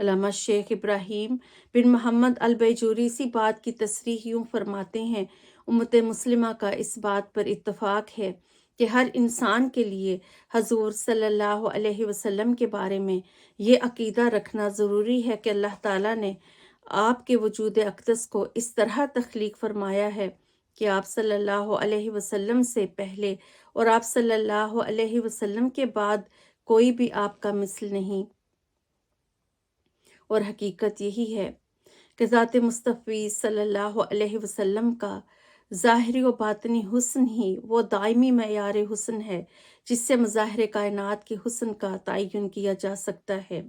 علامہ شیخ ابراہیم بن محمد البیجوری اسی بات کی تصریح یوں فرماتے ہیں، امت مسلمہ کا اس بات پر اتفاق ہے کہ ہر انسان کے لیے حضور صلی اللہ علیہ وسلم کے بارے میں یہ عقیدہ رکھنا ضروری ہے کہ اللہ تعالیٰ نے آپ کے وجود اقدس کو اس طرح تخلیق فرمایا ہے کہ آپ صلی اللہ علیہ وسلم سے پہلے اور آپ صلی اللہ علیہ وسلم کے بعد کوئی بھی آپ کا مثل نہیں، اور حقیقت یہی ہے کہ ذات مصطفی صلی اللہ علیہ وسلم کا ظاہری و باطنی حسن ہی وہ دائمی معیار حسن ہے جس سے مظاہر کائنات کے حسن کا تعین کیا جا سکتا ہے۔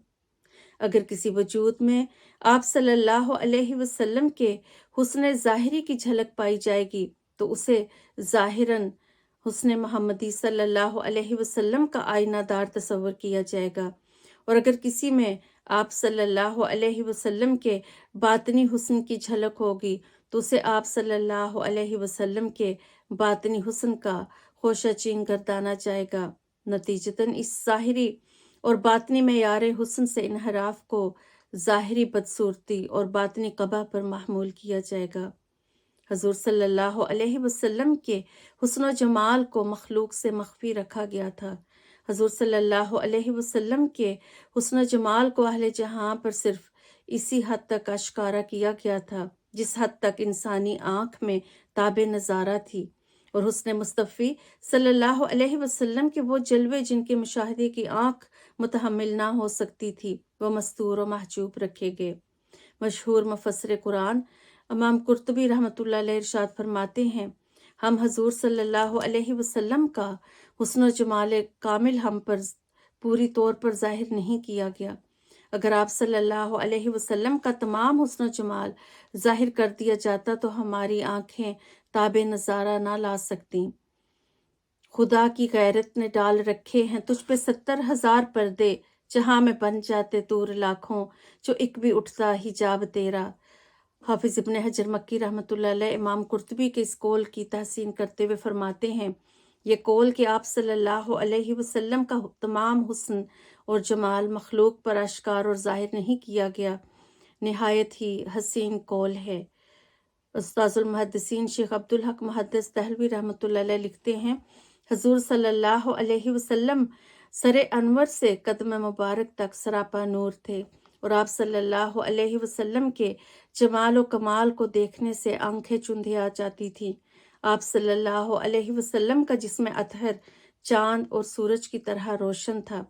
اگر کسی وجود میں آپ صلی اللہ علیہ وسلم کے حسن ظاہری کی جھلک پائی جائے گی تو اسے ظاہراً حسن محمدی صلی اللہ علیہ وسلم کا آئینہ دار تصور کیا جائے گا، اور اگر کسی میں آپ صلی اللہ علیہ وسلم کے باطنی حسن کی جھلک ہوگی تو اسے آپ صلی اللہ علیہ وسلم کے باطنی حسن کا خوشہ چین گردانا جائے گا۔ نتیجتاً اس ظاہری اور باطنی معیار حسن سے انحراف کو ظاہری بدصورتی اور باطنی قبح پر محمول کیا جائے گا۔ حضور صلی اللہ علیہ وسلم کے حسن و جمال کو مخلوق سے مخفی رکھا گیا تھا۔ حضور صلی اللہ علیہ وسلم کے حسن و جمال کو اہل جہاں پر صرف اسی حد تک آشکارا کیا گیا تھا جس حد تک انسانی آنکھ میں تاب نظارہ تھی، اور حسن مصطفی صلی اللہ علیہ وسلم کے وہ جلوے جن کے مشاہدے کی آنکھ متحمل نہ ہو سکتی تھی وہ مستور و محجوب رکھے گئے۔ مشہور مفسر قرآن امام قرطبی رحمۃ اللہ علیہ ارشاد فرماتے ہیں، ہم حضور صلی اللہ علیہ وسلم کا حسن و جمال کامل ہم پر پوری طور پر ظاہر نہیں کیا گیا۔ اگر آپ صلی اللہ علیہ وسلم کا تمام حسن و جمال ظاہر کر دیا جاتا تو ہماری آنکھیں تاب نظارہ نہ لا سکتیں۔ خدا کی غیرت نے ڈال رکھے ہیں تجھ پہ 70,000 پردے، جہاں میں بن جاتے طور لاکھوں، جو ایک بھی اٹھتا حجاب تیرا۔ حافظ ابن حجر مکی رحمۃ اللہ علیہ امام قرطبی کے اس قول کی تحسین کرتے ہوئے فرماتے ہیں، یہ قول کہ آپ صلی اللہ علیہ وسلم کا تمام حسن اور جمال مخلوق پر آشکار اور ظاہر نہیں کیا گیا، نہایت ہی حسین قول ہے۔ استاذ المحدثین شیخ عبدالحق محدث دہلوی رحمۃ اللہ علیہ لکھتے ہیں، حضور صلی اللہ علیہ وسلم سر انور سے قدم مبارک تک سراپا نور تھے، اور آپ صلی اللہ علیہ وسلم کے جمال و کمال کو دیکھنے سے آنکھیں چندھیا جاتی تھیں۔ آپ صلی اللہ علیہ وسلم کا جسم اطہر چاند اور سورج کی طرح روشن تھا۔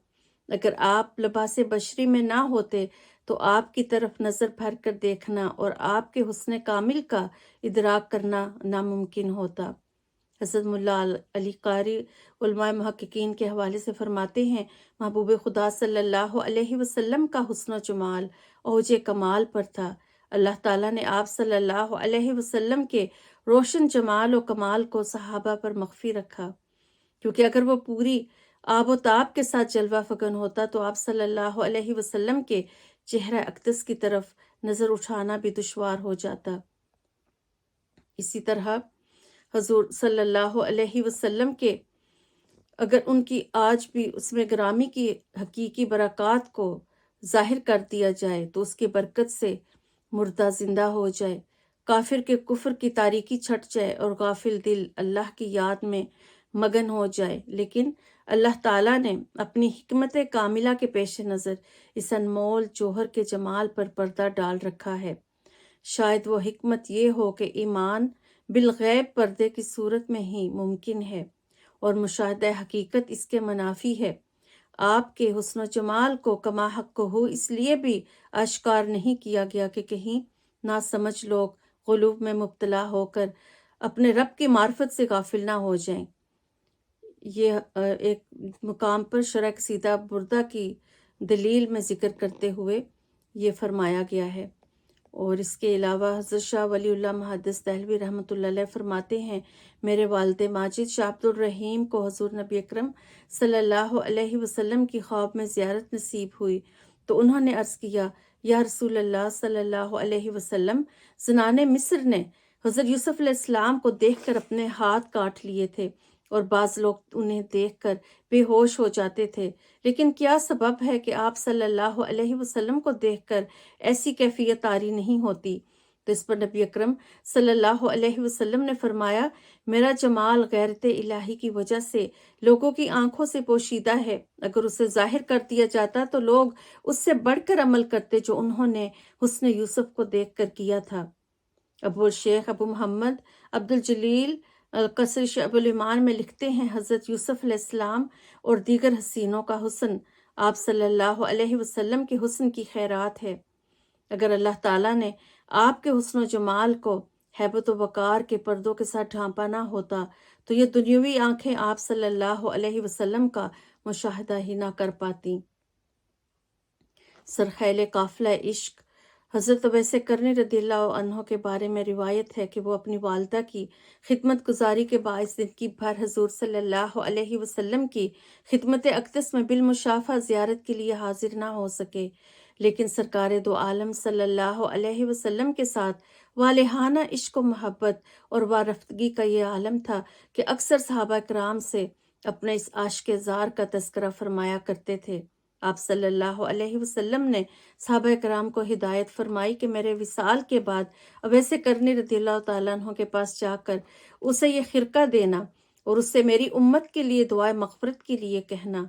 اگر آپ لباس بشری میں نہ ہوتے تو آپ کی طرف نظر بھر کر دیکھنا اور آپ کے حسن کامل کا ادراک کرنا ناممکن ہوتا۔ حضرت ملا علی قاری علماء محققین کے حوالے سے فرماتے ہیں، محبوب خدا صلی اللہ علیہ وسلم کا حسن و جمال اوج کمال پر تھا۔ اللہ تعالیٰ نے آپ صلی اللہ علیہ وسلم کے روشن جمال و کمال کو صحابہ پر مخفی رکھا، کیونکہ اگر وہ پوری آب و تاب کے ساتھ جلوہ فکن ہوتا تو آپ صلی اللہ علیہ وسلم کے چہرہ اقدس کی طرف نظر اٹھانا بھی دشوار ہو جاتا۔ اسی طرح حضور صلی اللہ علیہ وسلم کے اگر ان کی آج بھی اس میں گرامی کی حقیقی برکات کو ظاہر کر دیا جائے تو اس کی برکت سے مردہ زندہ ہو جائے، کافر کے کفر کی تاریکی چھٹ جائے اور غافل دل اللہ کی یاد میں مگن ہو جائے، لیکن اللہ تعالیٰ نے اپنی حکمت کاملہ کے پیش نظر اس انمول جوہر کے جمال پر پردہ ڈال رکھا ہے۔ شاید وہ حکمت یہ ہو کہ ایمان بالغیب پردے کی صورت میں ہی ممکن ہے، اور مشاہدہ حقیقت اس کے منافی ہے۔ آپ کے حسن و جمال کو کما حق ہو اس لیے بھی آشکار نہیں کیا گیا کہ کہیں ناسمجھ لوگ غلوب میں مبتلا ہو کر اپنے رب کی معرفت سے غافل نہ ہو جائیں۔ یہ ایک مقام پر شرح قصیدہ بردہ کی دلیل میں ذکر کرتے ہوئے یہ فرمایا گیا ہے۔ اور اس کے علاوہ حضرت شاہ ولی اللہ محدث دہلوی رحمۃ اللہ علیہ فرماتے ہیں، میرے والد ماجد شاہ عبد الرحیم کو حضور نبی اکرم صلی اللہ علیہ وسلم کی خواب میں زیارت نصیب ہوئی تو انہوں نے عرض کیا، یا رسول اللہ صلی اللہ علیہ وسلم، زنان مصر نے حضرت یوسف علیہ السلام کو دیکھ کر اپنے ہاتھ کاٹ لیے تھے، اور بعض لوگ انہیں دیکھ کر بے ہوش ہو جاتے تھے، لیکن کیا سبب ہے کہ آپ صلی اللہ علیہ وسلم کو دیکھ کر ایسی کیفیت طاری نہیں ہوتی؟ تو اس پر نبی اکرم صلی اللہ علیہ وسلم نے فرمایا، میرا جمال غیرت الہی کی وجہ سے لوگوں کی آنکھوں سے پوشیدہ ہے، اگر اسے ظاہر کر دیا جاتا تو لوگ اس سے بڑھ کر عمل کرتے جو انہوں نے حسن یوسف کو دیکھ کر کیا تھا۔ شیخ ابو محمد عبد الجلیل القصری شعب الایمان میں لکھتے ہیں، حضرت یوسف علیہ السلام اور دیگر حسینوں کا حسن آپ صلی اللہ علیہ وسلم کے حسن کی خیرات ہے۔ اگر اللہ تعالیٰ نے آپ کے حسن و جمال کو ہیبت و وقار کے پردوں کے ساتھ ڈھانپا نہ ہوتا تو یہ دنیاوی آنکھیں آپ صلی اللہ علیہ وسلم کا مشاہدہ ہی نہ کر پاتی۔ سرخیل قافلہ عشق حضرت اویس کرنی رضی اللہ عنہ کے بارے میں روایت ہے کہ وہ اپنی والدہ کی خدمت گزاری کے باعث زندگی بھر حضور صلی اللہ علیہ وسلم کی خدمت اقدس میں بالمشافہ زیارت کے لیے حاضر نہ ہو سکے، لیکن سرکار دو عالم صلی اللہ علیہ وسلم کے ساتھ والہانہ عشق و محبت اور وارفتگی کا یہ عالم تھا کہ اکثر صحابہ کرام سے اپنے اس عاشق زار کا تذکرہ فرمایا کرتے تھے۔ آپ صلی اللہ علیہ وسلم نے صحابہ کرام کو ہدایت فرمائی کہ میرے وصال کے بعد اویس کرنی رضی اللہ تعالیٰ عنہ کے پاس جا کر اسے یہ خرقہ دینا اور اس سے میری امت کے لیے دعائے مغفرت کے لیے کہنا۔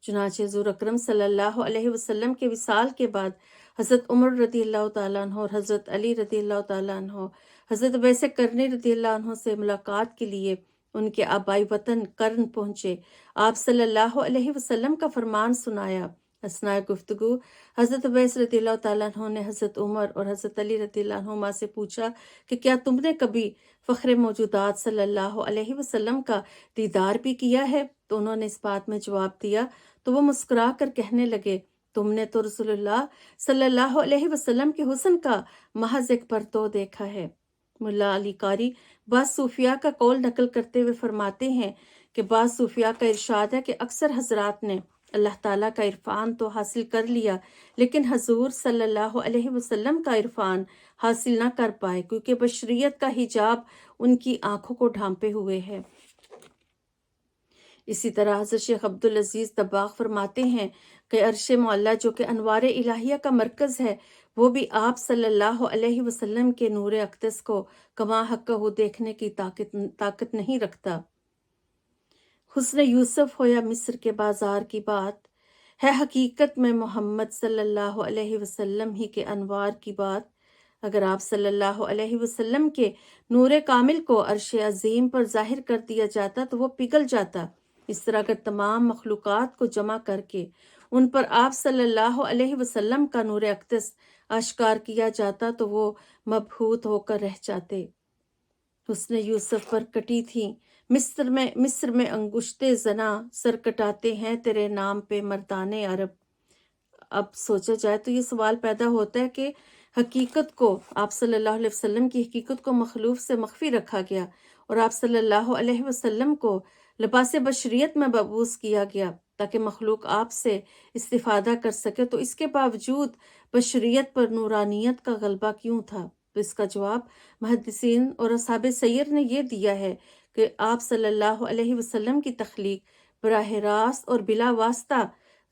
چنانچہ حضور اکرم صلی اللہ علیہ وسلم کے وصال کے بعد حضرت عمر رضی اللہ تعالیٰ عنہ اور حضرت علی رضی اللہ تعالیٰ عنہ حضرت اویس کرنی رضی اللہ عنہ سے ملاقات کے لیے ان کے آبائی وطن کرن پہنچے۔ آپ صلی اللہ علیہ وسلم کا فرمان سنایا۔ اثناء گفتگو حضرت اویس رضی اللہ تعالیٰ عنہ نے حضرت عمر اور حضرت علی رضی اللہ عنہما سے پوچھا کہ کیا تم نے کبھی فخر موجودات صلی اللہ علیہ وسلم کا دیدار بھی کیا ہے؟ تو انہوں نے اس بات میں جواب دیا تو وہ مسکرا کر کہنے لگے، تم نے تو رسول اللہ صلی اللہ علیہ وسلم کے حسن کا محض ایک پرتو دیکھا ہے۔ ملا علی قاری بعض صوفیاء کا قول نقل کرتے ہوئے فرماتے ہیں کہ بعض صوفیاء کا ارشاد ہے کہ اکثر حضرات نے اللہ تعالیٰ کا عرفان تو حاصل کر لیا لیکن حضور صلی اللہ علیہ وسلم کا عرفان حاصل نہ کر پائے، کیونکہ بشریت کا حجاب ان کی آنکھوں کو ڈھانپے ہوئے ہے۔ اسی طرح حضرت شیخ عبدالعزیز دباغ فرماتے ہیں کہ عرش معلیٰ جو کہ انوار الہیہ کا مرکز ہے، وہ بھی آپ صلی اللہ علیہ وسلم کے نور اقدس کو کما حقہ دیکھنے کی طاقت نہیں رکھتا۔ حسن یوسف ہو یا مصر کے بازار کی بات ہے، حقیقت میں محمد صلی اللہ علیہ وسلم ہی کے انوار کی بات۔ اگر آپ صلی اللہ علیہ وسلم کے نور کامل کو عرش عظیم پر ظاہر کر دیا جاتا تو وہ پگھل جاتا، اس طرح اگر تمام مخلوقات کو جمع کر کے ان پر آپ صلی اللہ علیہ وسلم کا نور اقدس آشکار کیا جاتا تو وہ مبہوت ہو کر رہ جاتے۔ حسن یوسف پر کٹی تھی مصر میں انگشتے زنا، سر کٹاتے ہیں تیرے نام پہ مردان عرب۔ اب سوچا جائے تو یہ سوال پیدا ہوتا ہے کہ حقیقت کو، آپ صلی اللہ علیہ وسلم کی حقیقت کو مخلوق سے مخفی رکھا گیا اور آپ صلی اللہ علیہ وسلم کو لباس بشریت میں مبعوث کیا گیا تاکہ مخلوق آپ سے استفادہ کر سکے، تو اس کے باوجود بشریت پر نورانیت کا غلبہ کیوں تھا؟ تو اس کا جواب محدثین اور اصحاب سیر نے یہ دیا ہے کہ آپ صلی اللہ علیہ وسلم کی تخلیق براہ راست اور بلا واسطہ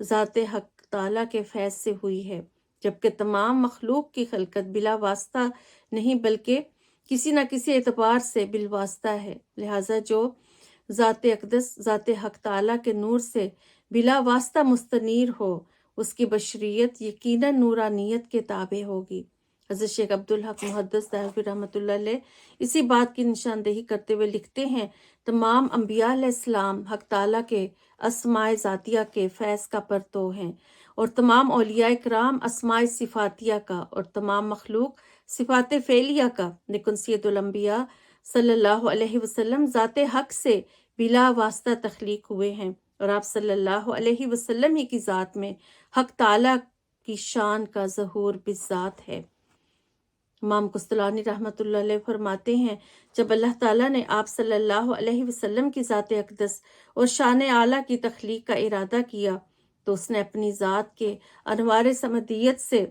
ذات حق تعالیٰ کے فیض سے ہوئی ہے، جبکہ تمام مخلوق کی خلقت بلا واسطہ نہیں بلکہ کسی نہ کسی اعتبار سے بالواسطہ ہے۔ لہٰذا جو ذات اقدس ذات حق تعالیٰ کے نور سے بلا واسطہ مستنیر ہو، اس کی بشریت یقیناً نورانیت کے تابع ہوگی۔ حضرت شیخ عبدالحق محدث دہلوی رحمۃ اللہ علیہ اسی بات کی نشاندہی کرتے ہوئے لکھتے ہیں، تمام انبیاء علیہ السلام حق تعالیٰ کے اسماء ذاتیہ کے فیض کا پرتو ہیں، اور تمام اولیاء کرام اسماء صفاتیہ کا، اور تمام مخلوق صفات فعلیہ کا، لیکن سید الانبیاء صلی اللہ علیہ وسلم ذات حق سے بلا واسطہ تخلیق ہوئے ہیں، اور آپ صلی اللہ علیہ وسلم ہی کی ذات میں حق تعالیٰ کی شان کا ظہور بالذات ہے۔ امام قسطلانی رحمۃ اللہ علیہ فرماتے ہیں، جب اللہ تعالیٰ نے آپ صلی اللہ علیہ وسلم کی ذات اقدس اور شان اعلیٰ کی تخلیق کا ارادہ کیا تو اس نے اپنی ذات کے انوار سمدیت سے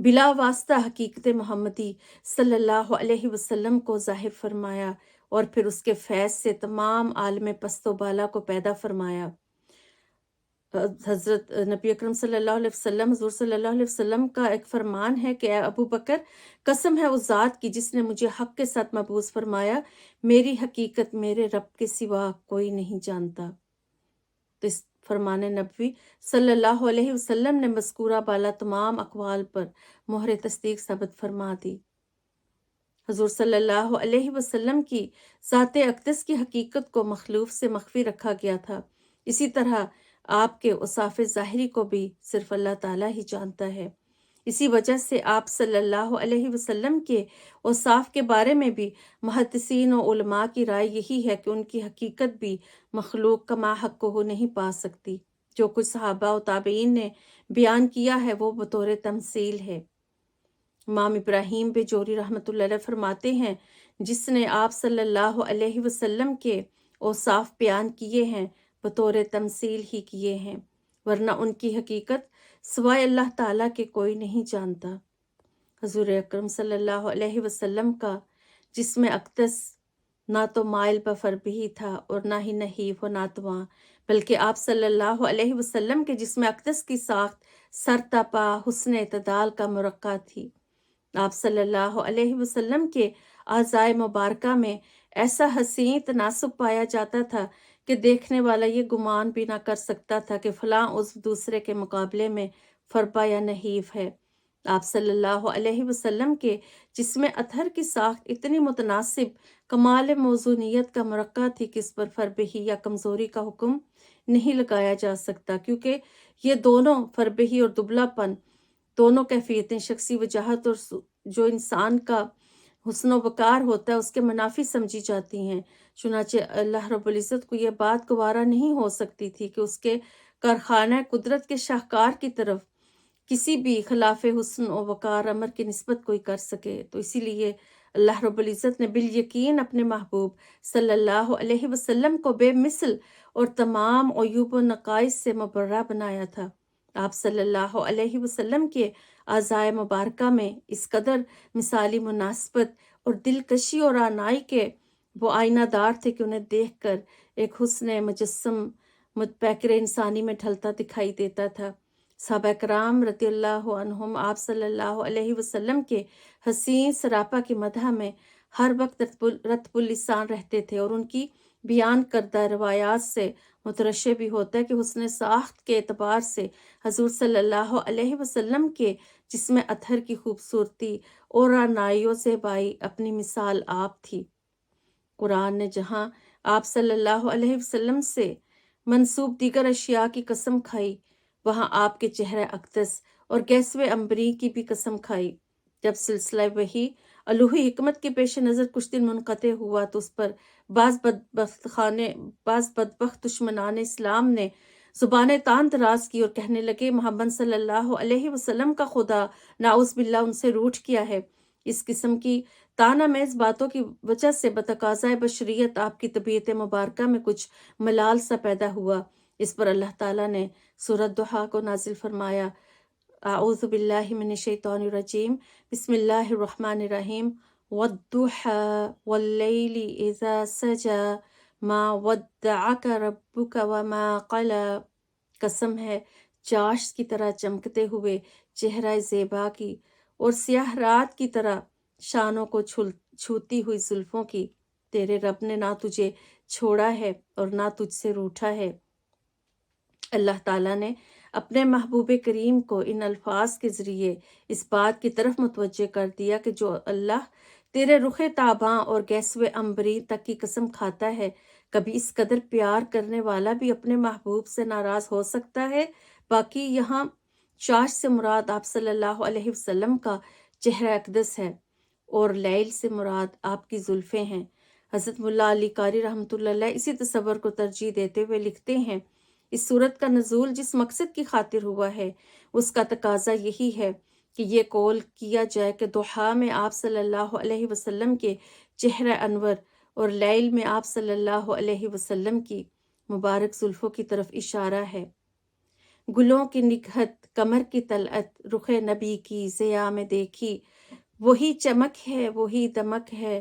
بلا واسطہ حقیقت محمدی صلی اللہ علیہ وسلم کو ظاہر فرمایا، اور پھر اس کے فیض سے تمام عالم پست و بالا کو پیدا فرمایا۔ حضرت نبی اکرم صلی اللہ علیہ وسلم، حضور صلی اللہ علیہ وسلم کا ایک فرمان ہے کہ اے ابو بکر، قسم ہے اس ذات کی جس نے مجھے حق کے ساتھ مبعوث فرمایا، میری حقیقت میرے رب کے سوا کوئی نہیں جانتا۔ تو اس فرمان نبوی صلی اللہ علیہ وسلم نے مذکورہ بالا تمام اقوال پر مہر تصدیق ثابت فرما دی۔ حضور صلی اللہ علیہ وسلم کی ذات اقدس کی حقیقت کو مخلوق سے مخفی رکھا گیا تھا، اسی طرح آپ کے اوصاف ظاہری کو بھی صرف اللہ تعالیٰ ہی جانتا ہے۔ اسی وجہ سے آپ صلی اللہ علیہ وسلم کے اوصاف کے بارے میں بھی محدثین و علماء کی رائے یہی ہے کہ ان کی حقیقت بھی مخلوق کما حق کو نہیں پا سکتی۔ جو کچھ صحابہ و تابعین نے بیان کیا ہے وہ بطور تمثیل ہے۔ امام ابراہیم بجوری رحمۃ اللہ علیہ فرماتے ہیں، جس نے آپ صلی اللہ علیہ وسلم کے اوصاف بیان کیے ہیں بطور تمثیل ہی کیے ہیں، ورنہ ان کی حقیقت سوائے اللہ تعالیٰ کے کوئی نہیں جانتا۔ حضور اکرم صلی اللہ علیہ وسلم کا جسم اقدس نہ تو مائل بفر بھی تھا اور نہ ہی نحیف و ناتواں، بلکہ آپ صلی اللہ علیہ وسلم کے جسم اقدس کی ساخت سر تا پا حسن اعتدال کا مرقع تھی۔ آپ صلی اللہ علیہ وسلم کے اعضائے مبارکہ میں ایسا حسین تناسب پایا جاتا تھا کہ دیکھنے والا یہ گمان بھی نہ کر سکتا تھا کہ فلاں عضو دوسرے کے مقابلے میں فربا یا نحیف ہے۔ آپ صلی اللہ علیہ وسلم کے جسم اطہر کی ساخت اتنی متناسب کمال موزونیت کا مرقع تھی کہ اس پر فربہی یا کمزوری کا حکم نہیں لگایا جا سکتا، کیونکہ یہ دونوں فربہی اور دبلا پن دونوں کیفیتیں شخصی وجاہت اور جو انسان کا حسن و وقار ہوتا ہے اس کے منافی سمجھی جاتی ہیں۔ چنانچہ اللہ رب العزت کو یہ بات گوارا نہیں ہو سکتی تھی کہ اس کے کارخانہ قدرت کے شاہکار کی طرف کسی بھی خلاف حسن و وقار امر کی نسبت کوئی کر سکے، تو اسی لیے اللہ رب العزت نے بالیقین اپنے محبوب صلی اللہ علیہ وسلم کو بے مثل اور تمام عیوب و نقائص سے مبرہ بنایا تھا۔ آپ صلی اللہ علیہ وسلم کے اعضائے مبارکہ میں اس قدر مثالی مناسبت اور دلکشی اور آنائی کے وہ آئینہ دار تھے کہ انہیں دیکھ کر ایک حسن مجسم متپیکر انسانی میں ڈھلتا دکھائی دیتا تھا۔ صحابہ کرام رضی اللہ عنہم آپ صلی اللہ علیہ وسلم کے حسین سراپا کی مدح میں ہر وقت رطب اللسان رہتے تھے، اور ان کی بیان کردہ روایات سے مترشح بھی ہوتا ہے کہ حسن ساخت کے اعتبار سے حضور صلی اللہ علیہ وسلم کے جسم اطہر کی خوبصورتی اور آنائی و زیبائی اپنی مثال آپ تھی۔ قرآن نے جہاں آپ صلی اللہ علیہ وسلم سے منسوب دیگر اشیاء کی قسم کھائی، وہاں آپ کے چہرہ اقدس اور گیسوِ عنبری کی بھی قسم کھائی۔ جب سلسلہ وحی الوہی حکمت کے پیش نظر کچھ دن منقطع ہوا تو اس پر بعض بدبخت دشمنان اسلام نے زبانیں تان دراز کی اور کہنے لگے محمد صلی اللہ علیہ وسلم کا خدا نعوذ باللہ ان سے روٹھ کیا ہے۔ اس قسم کی تانا میز باتوں کی وجہ سے بتقاضۂ بشریت آپ کی طبیعت مبارکہ میں کچھ ملال سا پیدا ہوا۔ اس پر اللہ تعالیٰ نے سورۃ ضحیٰ کو نازل فرمایا، اعوذ باللہ من الشیطان الرجیم، بسم اللہ الرحمن الرحیم، والضحیٰ واللیل اذا سجی ما ودعک ربک وما قلی۔ قسم ہے چاشت کی طرح چمکتے ہوئے چہرہ زیبا کی اور سیاہ رات کی طرح شانوں کو چھوتی ہوئی زلفوں کی، تیرے رب نے نہ تجھے چھوڑا ہے اور نہ تجھ سے روٹھا ہے۔ اللہ تعالیٰ نے اپنے محبوب کریم کو ان الفاظ کے ذریعے اس بات کی طرف متوجہ کر دیا کہ جو اللہ تیرے رخ تاباں اور گیسوِ عنبری تک کی قسم کھاتا ہے، کبھی اس قدر پیار کرنے والا بھی اپنے محبوب سے ناراض ہو سکتا ہے؟ باقی یہاں چاش سے مراد آپ صلی اللہ علیہ وسلم کا چہرہ اقدس ہے اور لیل سے مراد آپ کی زلفیں ہیں۔ حضرت ملا علی قاری رحمۃ اللہ علیہ اسی تصور کو ترجیح دیتے ہوئے لکھتے ہیں، اس صورت کا نزول جس مقصد کی خاطر ہوا ہے اس کا تقاضا یہی ہے کہ یہ قول کیا جائے کہ ضحیٰ میں آپ صلی اللہ علیہ وسلم کے چہرہ انور اور لیل میں آپ صلی اللہ علیہ وسلم کی مبارک زلفوں کی طرف اشارہ ہے۔ گلوں کی نکہت کمر کی طلعت رخ نبی کی ضیاء میں دیکھی، وہی چمک ہے وہی دمک ہے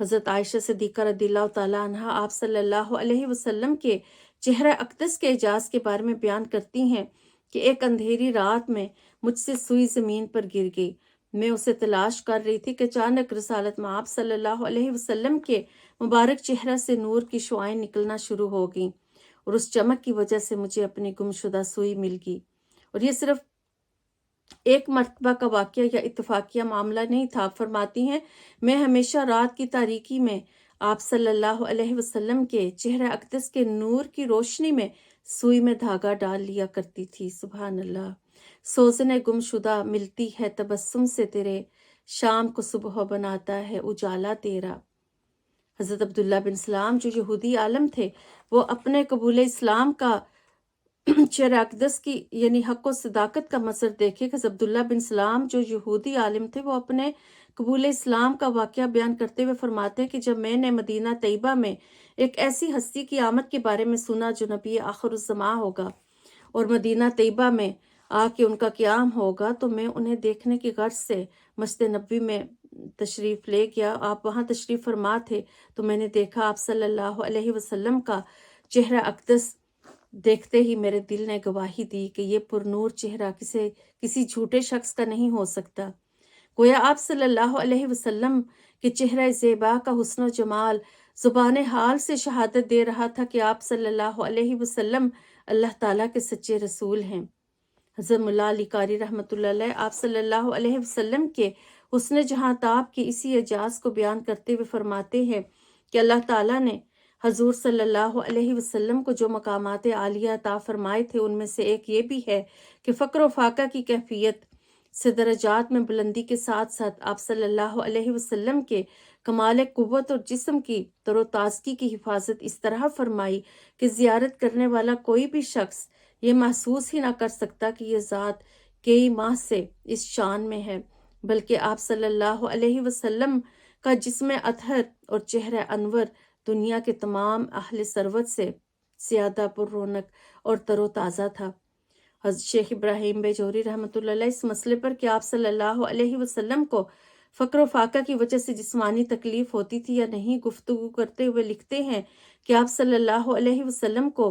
حضرت عائشہ صدیقہ رضی اللہ تعالیٰ عنہا آپ صلی اللہ علیہ وسلم کے چہرہ اقدس کے اعجاز کے بارے میں بیان کرتی ہیں کہ ایک اندھیری رات میں مجھ سے سوئی زمین پر گر گئی۔ میں اسے تلاش کر رہی تھی کہ اچانک رسالت میں آپ صلی اللہ علیہ وسلم کے مبارک چہرہ سے نور کی شعائیں نکلنا شروع ہو گئیں، اور اس چمک کی وجہ سے مجھے اپنی گمشدہ سوئی مل گئی۔ اور یہ صرف ایک مرتبہ کا واقعہ یا اتفاقیہ معاملہ نہیں تھا۔ آپ فرماتی ہیں میں ہمیشہ رات کی تاریکی میں آپ صلی اللہ علیہ وسلم کے چہرہ اقدس کے نور کی روشنی میں سوئی میں دھاگا ڈال لیا کرتی تھی۔ سبحان اللہ۔ سوزن گمشدہ ملتی ہے تبسم سے تیرے، شام کو صبح بناتا ہے اجالا تیرا۔ حضرت عبداللہ بن سلام جو یہودی عالم تھے، وہ اپنے قبول اسلام کا چہرہ اقدس کی یعنی حق و صداقت کا منظر دیکھے۔ حضرت عبداللہ بن سلام جو یہودی عالم تھے، وہ اپنے قبول اسلام کا واقعہ بیان کرتے ہوئے فرماتے ہیں کہ جب میں نے مدینہ طیبہ میں ایک ایسی ہستی کی آمد کے بارے میں سنا جو نبی آخر الزماں ہوگا اور مدینہ طیبہ میں آ کے ان کا قیام ہوگا، تو میں انہیں دیکھنے کی غرض سے مسجد نبوی میں تشریف لے گیا۔ آپ وہاں تشریف فرما تھے تو میں نے دیکھا آپ صلی اللہ علیہ وسلم کا چہرہ اقدس۔ دیکھتے ہی میرے دل نے گواہی دی کہ یہ پرنور چہرہ کسی جھوٹے شخص کا نہیں ہو سکتا۔ گویا آپ صلی اللہ علیہ وسلم کے چہرہ زیبا کا حسن و جمال زبان حال سے شہادت دے رہا تھا کہ آپ صلی اللہ علیہ وسلم اللہ تعالیٰ کے سچے رسول ہیں۔ حضرت ملا علی قاری رحمۃ اللہ علیہ آپ صلی اللہ علیہ وسلم کے حسن جہاں تاب کے اسی اعجاز کو بیان کرتے ہوئے فرماتے ہیں کہ اللہ تعالیٰ نے حضور صلی اللہ علیہ وسلم کو جو مقامات عالیہ عطا فرمائے تھے، ان میں سے ایک یہ بھی ہے کہ فقر و فاقہ کی کیفیت سے درجات میں بلندی کے ساتھ ساتھ آپ صلی اللہ علیہ وسلم کے کمال قوت اور جسم کی تر و تازگی کی حفاظت اس طرح فرمائی کہ زیارت کرنے والا کوئی بھی شخص یہ محسوس ہی نہ کر سکتا کہ یہ ذات کئی ماہ سے اس شان میں ہے، بلکہ آپ صلی اللہ علیہ وسلم کا جسم اطہر اور چہرہ انور دنیا کے تمام اہل ثروت سے زیادہ پر رونق اور تر و تازہ تھا۔ حضرت شیخ ابراہیم بیجوری رحمۃ اللہ علیہ اس مسئلے پر کہ آپ صلی اللہ علیہ وسلم کو فقر و فاقہ کی وجہ سے جسمانی تکلیف ہوتی تھی یا نہیں گفتگو کرتے ہوئے لکھتے ہیں کہ آپ صلی اللہ علیہ وسلم کو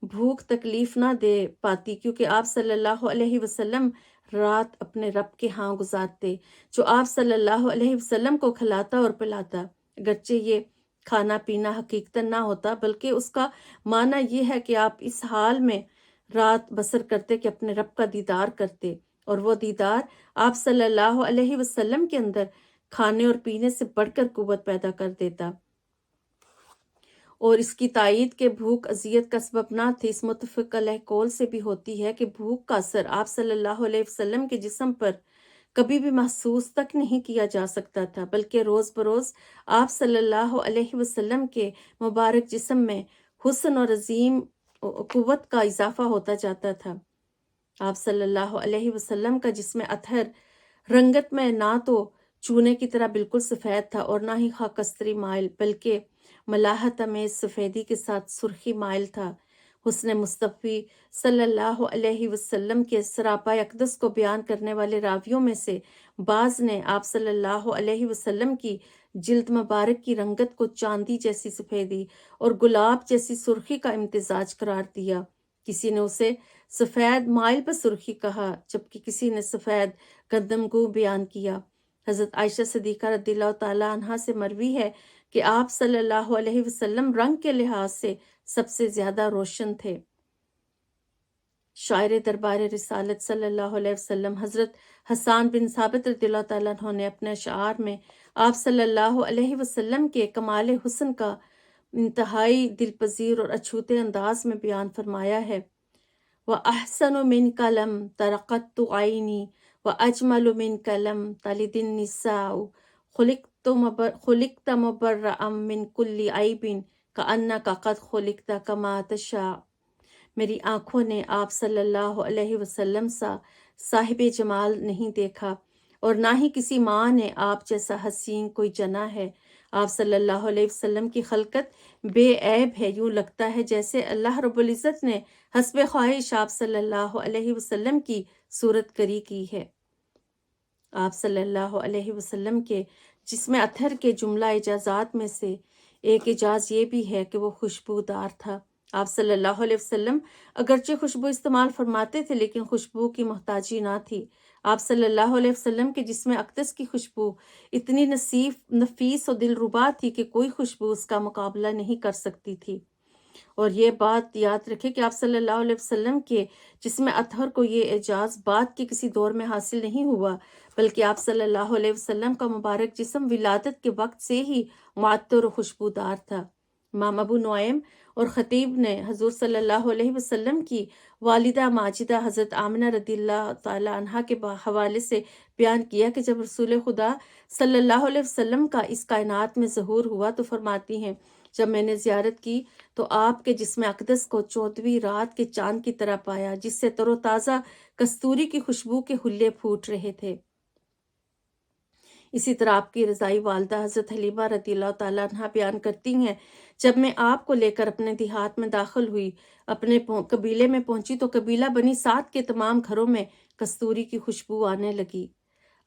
بھوک تکلیف نہ دے پاتی، کیونکہ آپ صلی اللہ علیہ وسلم رات اپنے رب کے ہاں گزارتے جو آپ صلی اللہ علیہ وسلم کو کھلاتا اور پلاتا۔ اگرچہ یہ کھانا پینا حقیقتاً نہ ہوتا، بلکہ اس کا معنی یہ ہے کہ آپ اس حال میں رات بسر کرتے کہ اپنے رب کا دیدار کرتے، اور وہ دیدار آپ صلی اللہ علیہ وسلم کے اندر کھانے اور پینے سے بڑھ کر قوت پیدا کر دیتا، اور اس کی تائید کہ بھوک اذیت کا سبب نہ تھی اس متفق علیہ قول سے بھی ہوتی ہے کہ بھوک کا اثر آپ صلی اللہ علیہ وسلم کے جسم پر کبھی بھی محسوس تک نہیں کیا جا سکتا تھا، بلکہ روز بروز آپ صلی اللہ علیہ وسلم کے مبارک جسم میں حسن اور عظیم قوت کا اضافہ ہوتا جاتا تھا۔ آپ صلی اللہ علیہ وسلم کا جسم اطہر رنگت میں نہ تو چونے کی طرح بالکل سفید تھا اور نہ ہی خاکستری مائل، بلکہ ملاحت میں سفیدی کے ساتھ سرخی مائل تھا۔ حسن مصطفی صلی اللہ علیہ وسلم کے سراپا اقدس کو بیان کرنے والے راویوں میں سے بعض نے آپ صلی اللہ علیہ وسلم کی جلد مبارک کی رنگت کو چاندی جیسی سفیدی اور گلاب جیسی سرخی کا امتزاج قرار دیا۔ کسی نے اسے سفید مائل پر سرخی کہا، جبکہ کسی نے سفید گندمگو بیان کیا۔ حضرت عائشہ صدیقہ رضی اللہ تعالیٰ عنہا سے مروی ہے کہ آپ صلی اللہ علیہ وسلم رنگ کے لحاظ سے سب سے زیادہ روشن تھے۔ شاعر دربار رسالت صلی اللہ علیہ وسلم حضرت حسان بن ثابت رضی اللہ تعالیٰ عنہ نے اپنے اشعار میں آپ صلی اللہ علیہ وسلم کے کمال حسن کا انتہائی دل پذیر اور اچھوتے انداز میں بیان فرمایا ہے۔ وَأَحْسَنُ مِنْكَ لَمْ تَرَقَتُّ عَيْنِي وَأَجْمَلُ مِنْكَ لَمْ تَلِدِ النِّسَاءُ خُلِقْتَ مُبَرَّأً مِنْ كُلِّ عَيْبٍ كَأَنَّكَ قَدْ خُلِقْتَ كَمَا تَشَاءُ۔ میری آنکھوں نے آپ صلی اللہ علیہ وسلم سا صاحب جمال نہیں دیکھا، اور نہ ہی کسی ماں نے آپ جیسا حسین کوئی جنا ہے۔ آپ صلی اللہ علیہ وسلم کی خلقت بے عیب ہے، یوں لگتا ہے جیسے اللہ رب العزت نے حسب خواہش آپ صلی اللہ علیہ وسلم کی صورت کری کی ہے۔ آپ صلی اللہ علیہ وسلم کے جسم اطہر کے جملہ اجازات میں سے ایک اجاز یہ بھی ہے کہ وہ خوشبودار تھا۔ آپ صلی اللہ علیہ وسلم اگرچہ خوشبو استعمال فرماتے تھے لیکن خوشبو کی محتاجی نہ تھی۔ آپ صلی اللہ علیہ وسلم کے جسم اقدس کی خوشبو اتنی نفیس اور دلربا تھی کہ کوئی خوشبو اس کا مقابلہ نہیں کر سکتی تھی۔ اور یہ بات یاد رکھے کہ آپ صلی اللہ علیہ وسلم کے جسم اطہر کو یہ اعزاز بعد کے کسی دور میں حاصل نہیں ہوا، بلکہ آپ صلی اللہ علیہ وسلم کا مبارک جسم ولادت کے وقت سے ہی معطر و خوشبودار تھا۔ امام ابو نعیم اور خطیب نے حضور صلی اللہ علیہ وسلم کی والدہ ماجدہ حضرت آمنہ رضی اللہ تعالی عنہا کے حوالے سے بیان کیا کہ جب رسول خدا صلی اللہ علیہ وسلم کا اس کائنات میں ظہور ہوا تو فرماتی ہیں، جب میں نے زیارت کی تو آپ کے جسم اقدس کو 14ویں رات کے چاند کی طرح پایا، جس سے تر و تازہ کستوری کی خوشبو کے حلے پھوٹ رہے تھے۔ اسی طرح آپ کی رضائی والدہ حضرت حلیمہ رضی اللہ تعالیٰ عنہ بیان کرتی ہیں، جب میں آپ کو لے کر اپنے دیہات میں داخل ہوئی، اپنے قبیلے میں پہنچی تو قبیلہ بنی سعد کے تمام گھروں میں کستوری کی خوشبو آنے لگی۔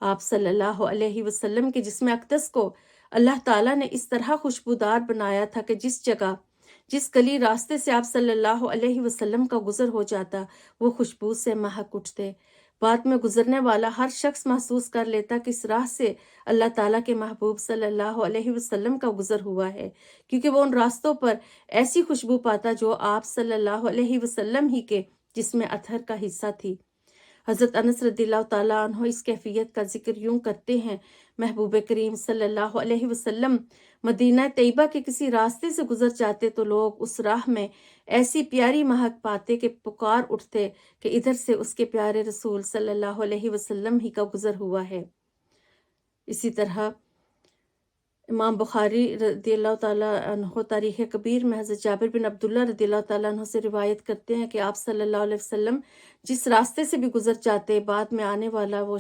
آپ صلی اللہ علیہ وسلم کے جسم اقدس کو اللہ تعالیٰ نے اس طرح خوشبودار بنایا تھا کہ جس جگہ، جس گلی راستے سے آپ صلی اللہ علیہ وسلم کا گزر ہو جاتا، وہ خوشبو سے مہک اٹھتے۔ بعد میں گزرنے والا ہر شخص محسوس کر لیتا کہ اس راہ سے اللہ تعالیٰ کے محبوب صلی اللہ علیہ وسلم کا گزر ہوا ہے، کیونکہ وہ ان راستوں پر ایسی خوشبو پاتا جو آپ صلی اللہ علیہ وسلم ہی کے جسم اطہر کا حصہ تھی۔ حضرت انس رضی اللہ تعالیٰ عنہ اس کیفیت کا ذکر یوں کرتے ہیں، محبوب کریم صلی اللہ علیہ وسلم مدینہ طیبہ کے کسی راستے سے گزر جاتے تو لوگ اس راہ میں ایسی پیاری مہک پاتے کہ پکار اٹھتے کہ ادھر سے اس کے پیارے رسول صلی اللہ علیہ وسلم ہی کا گزر ہوا ہے۔ اسی طرح امام بخاری رضی اللہ تعالیٰ عنہ تاریخ کبیر میں حضرت جابر بن عبداللہ رضی اللہ تعالیٰ عنہ سے روایت کرتے ہیں کہ آپ صلی اللہ علیہ وسلم جس راستے سے بھی گزر جاتے، بعد میں آنے والا وہ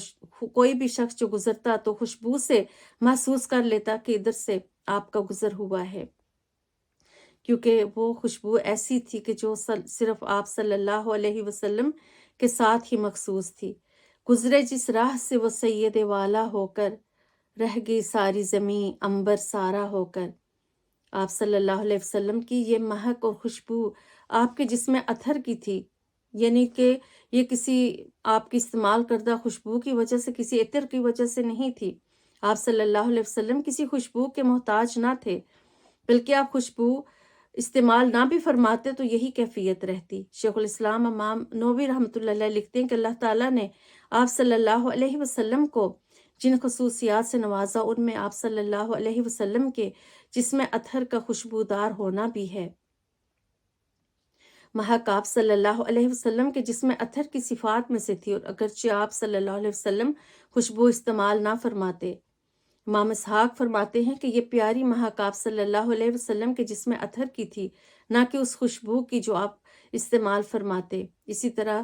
کوئی بھی شخص جو گزرتا تو خوشبو سے محسوس کر لیتا کہ ادھر سے آپ کا گزر ہوا ہے، کیونکہ وہ خوشبو ایسی تھی کہ جو صرف آپ صلی اللہ علیہ وسلم کے ساتھ ہی مخصوص تھی۔ گزرے جس راہ سے وہ سید والا ہو کر، رہ گئی ساری زمین عنبر سارا ہو کر۔ آپ صلی اللہ علیہ وسلم کی یہ مہک اور خوشبو آپ کے جسم اطہر کی تھی، یعنی کہ یہ کسی آپ کی استعمال کردہ خوشبو کی وجہ سے، کسی عطر کی وجہ سے نہیں تھی۔ آپ صلی اللہ علیہ وسلم کسی خوشبو کے محتاج نہ تھے، بلکہ آپ خوشبو استعمال نہ بھی فرماتے تو یہی کیفیت رہتی۔ شیخ الاسلام امام نووی رحمۃ اللہ علیہ لکھتے ہیں کہ اللہ تعالیٰ نے آپ صلی اللہ علیہ وسلم کو جن خصوصیات سے نوازا، ان میں آپ صلی اللہ علیہ وسلم کے جسم اطہر کا خوشبودار ہونا بھی ہے۔ مہک آپ صلی اللہ علیہ وسلم کے جسم اطہر کی صفات میں سے تھی، اور اگرچہ آپ صلی اللہ علیہ وسلم خوشبو استعمال نہ فرماتے، امام اسحاق فرماتے ہیں کہ یہ پیاری مہک آپ صلی اللہ علیہ وسلم کے جسم اطہر کی تھی، نہ کہ اس خوشبو کی جو آپ استعمال فرماتے۔ اسی طرح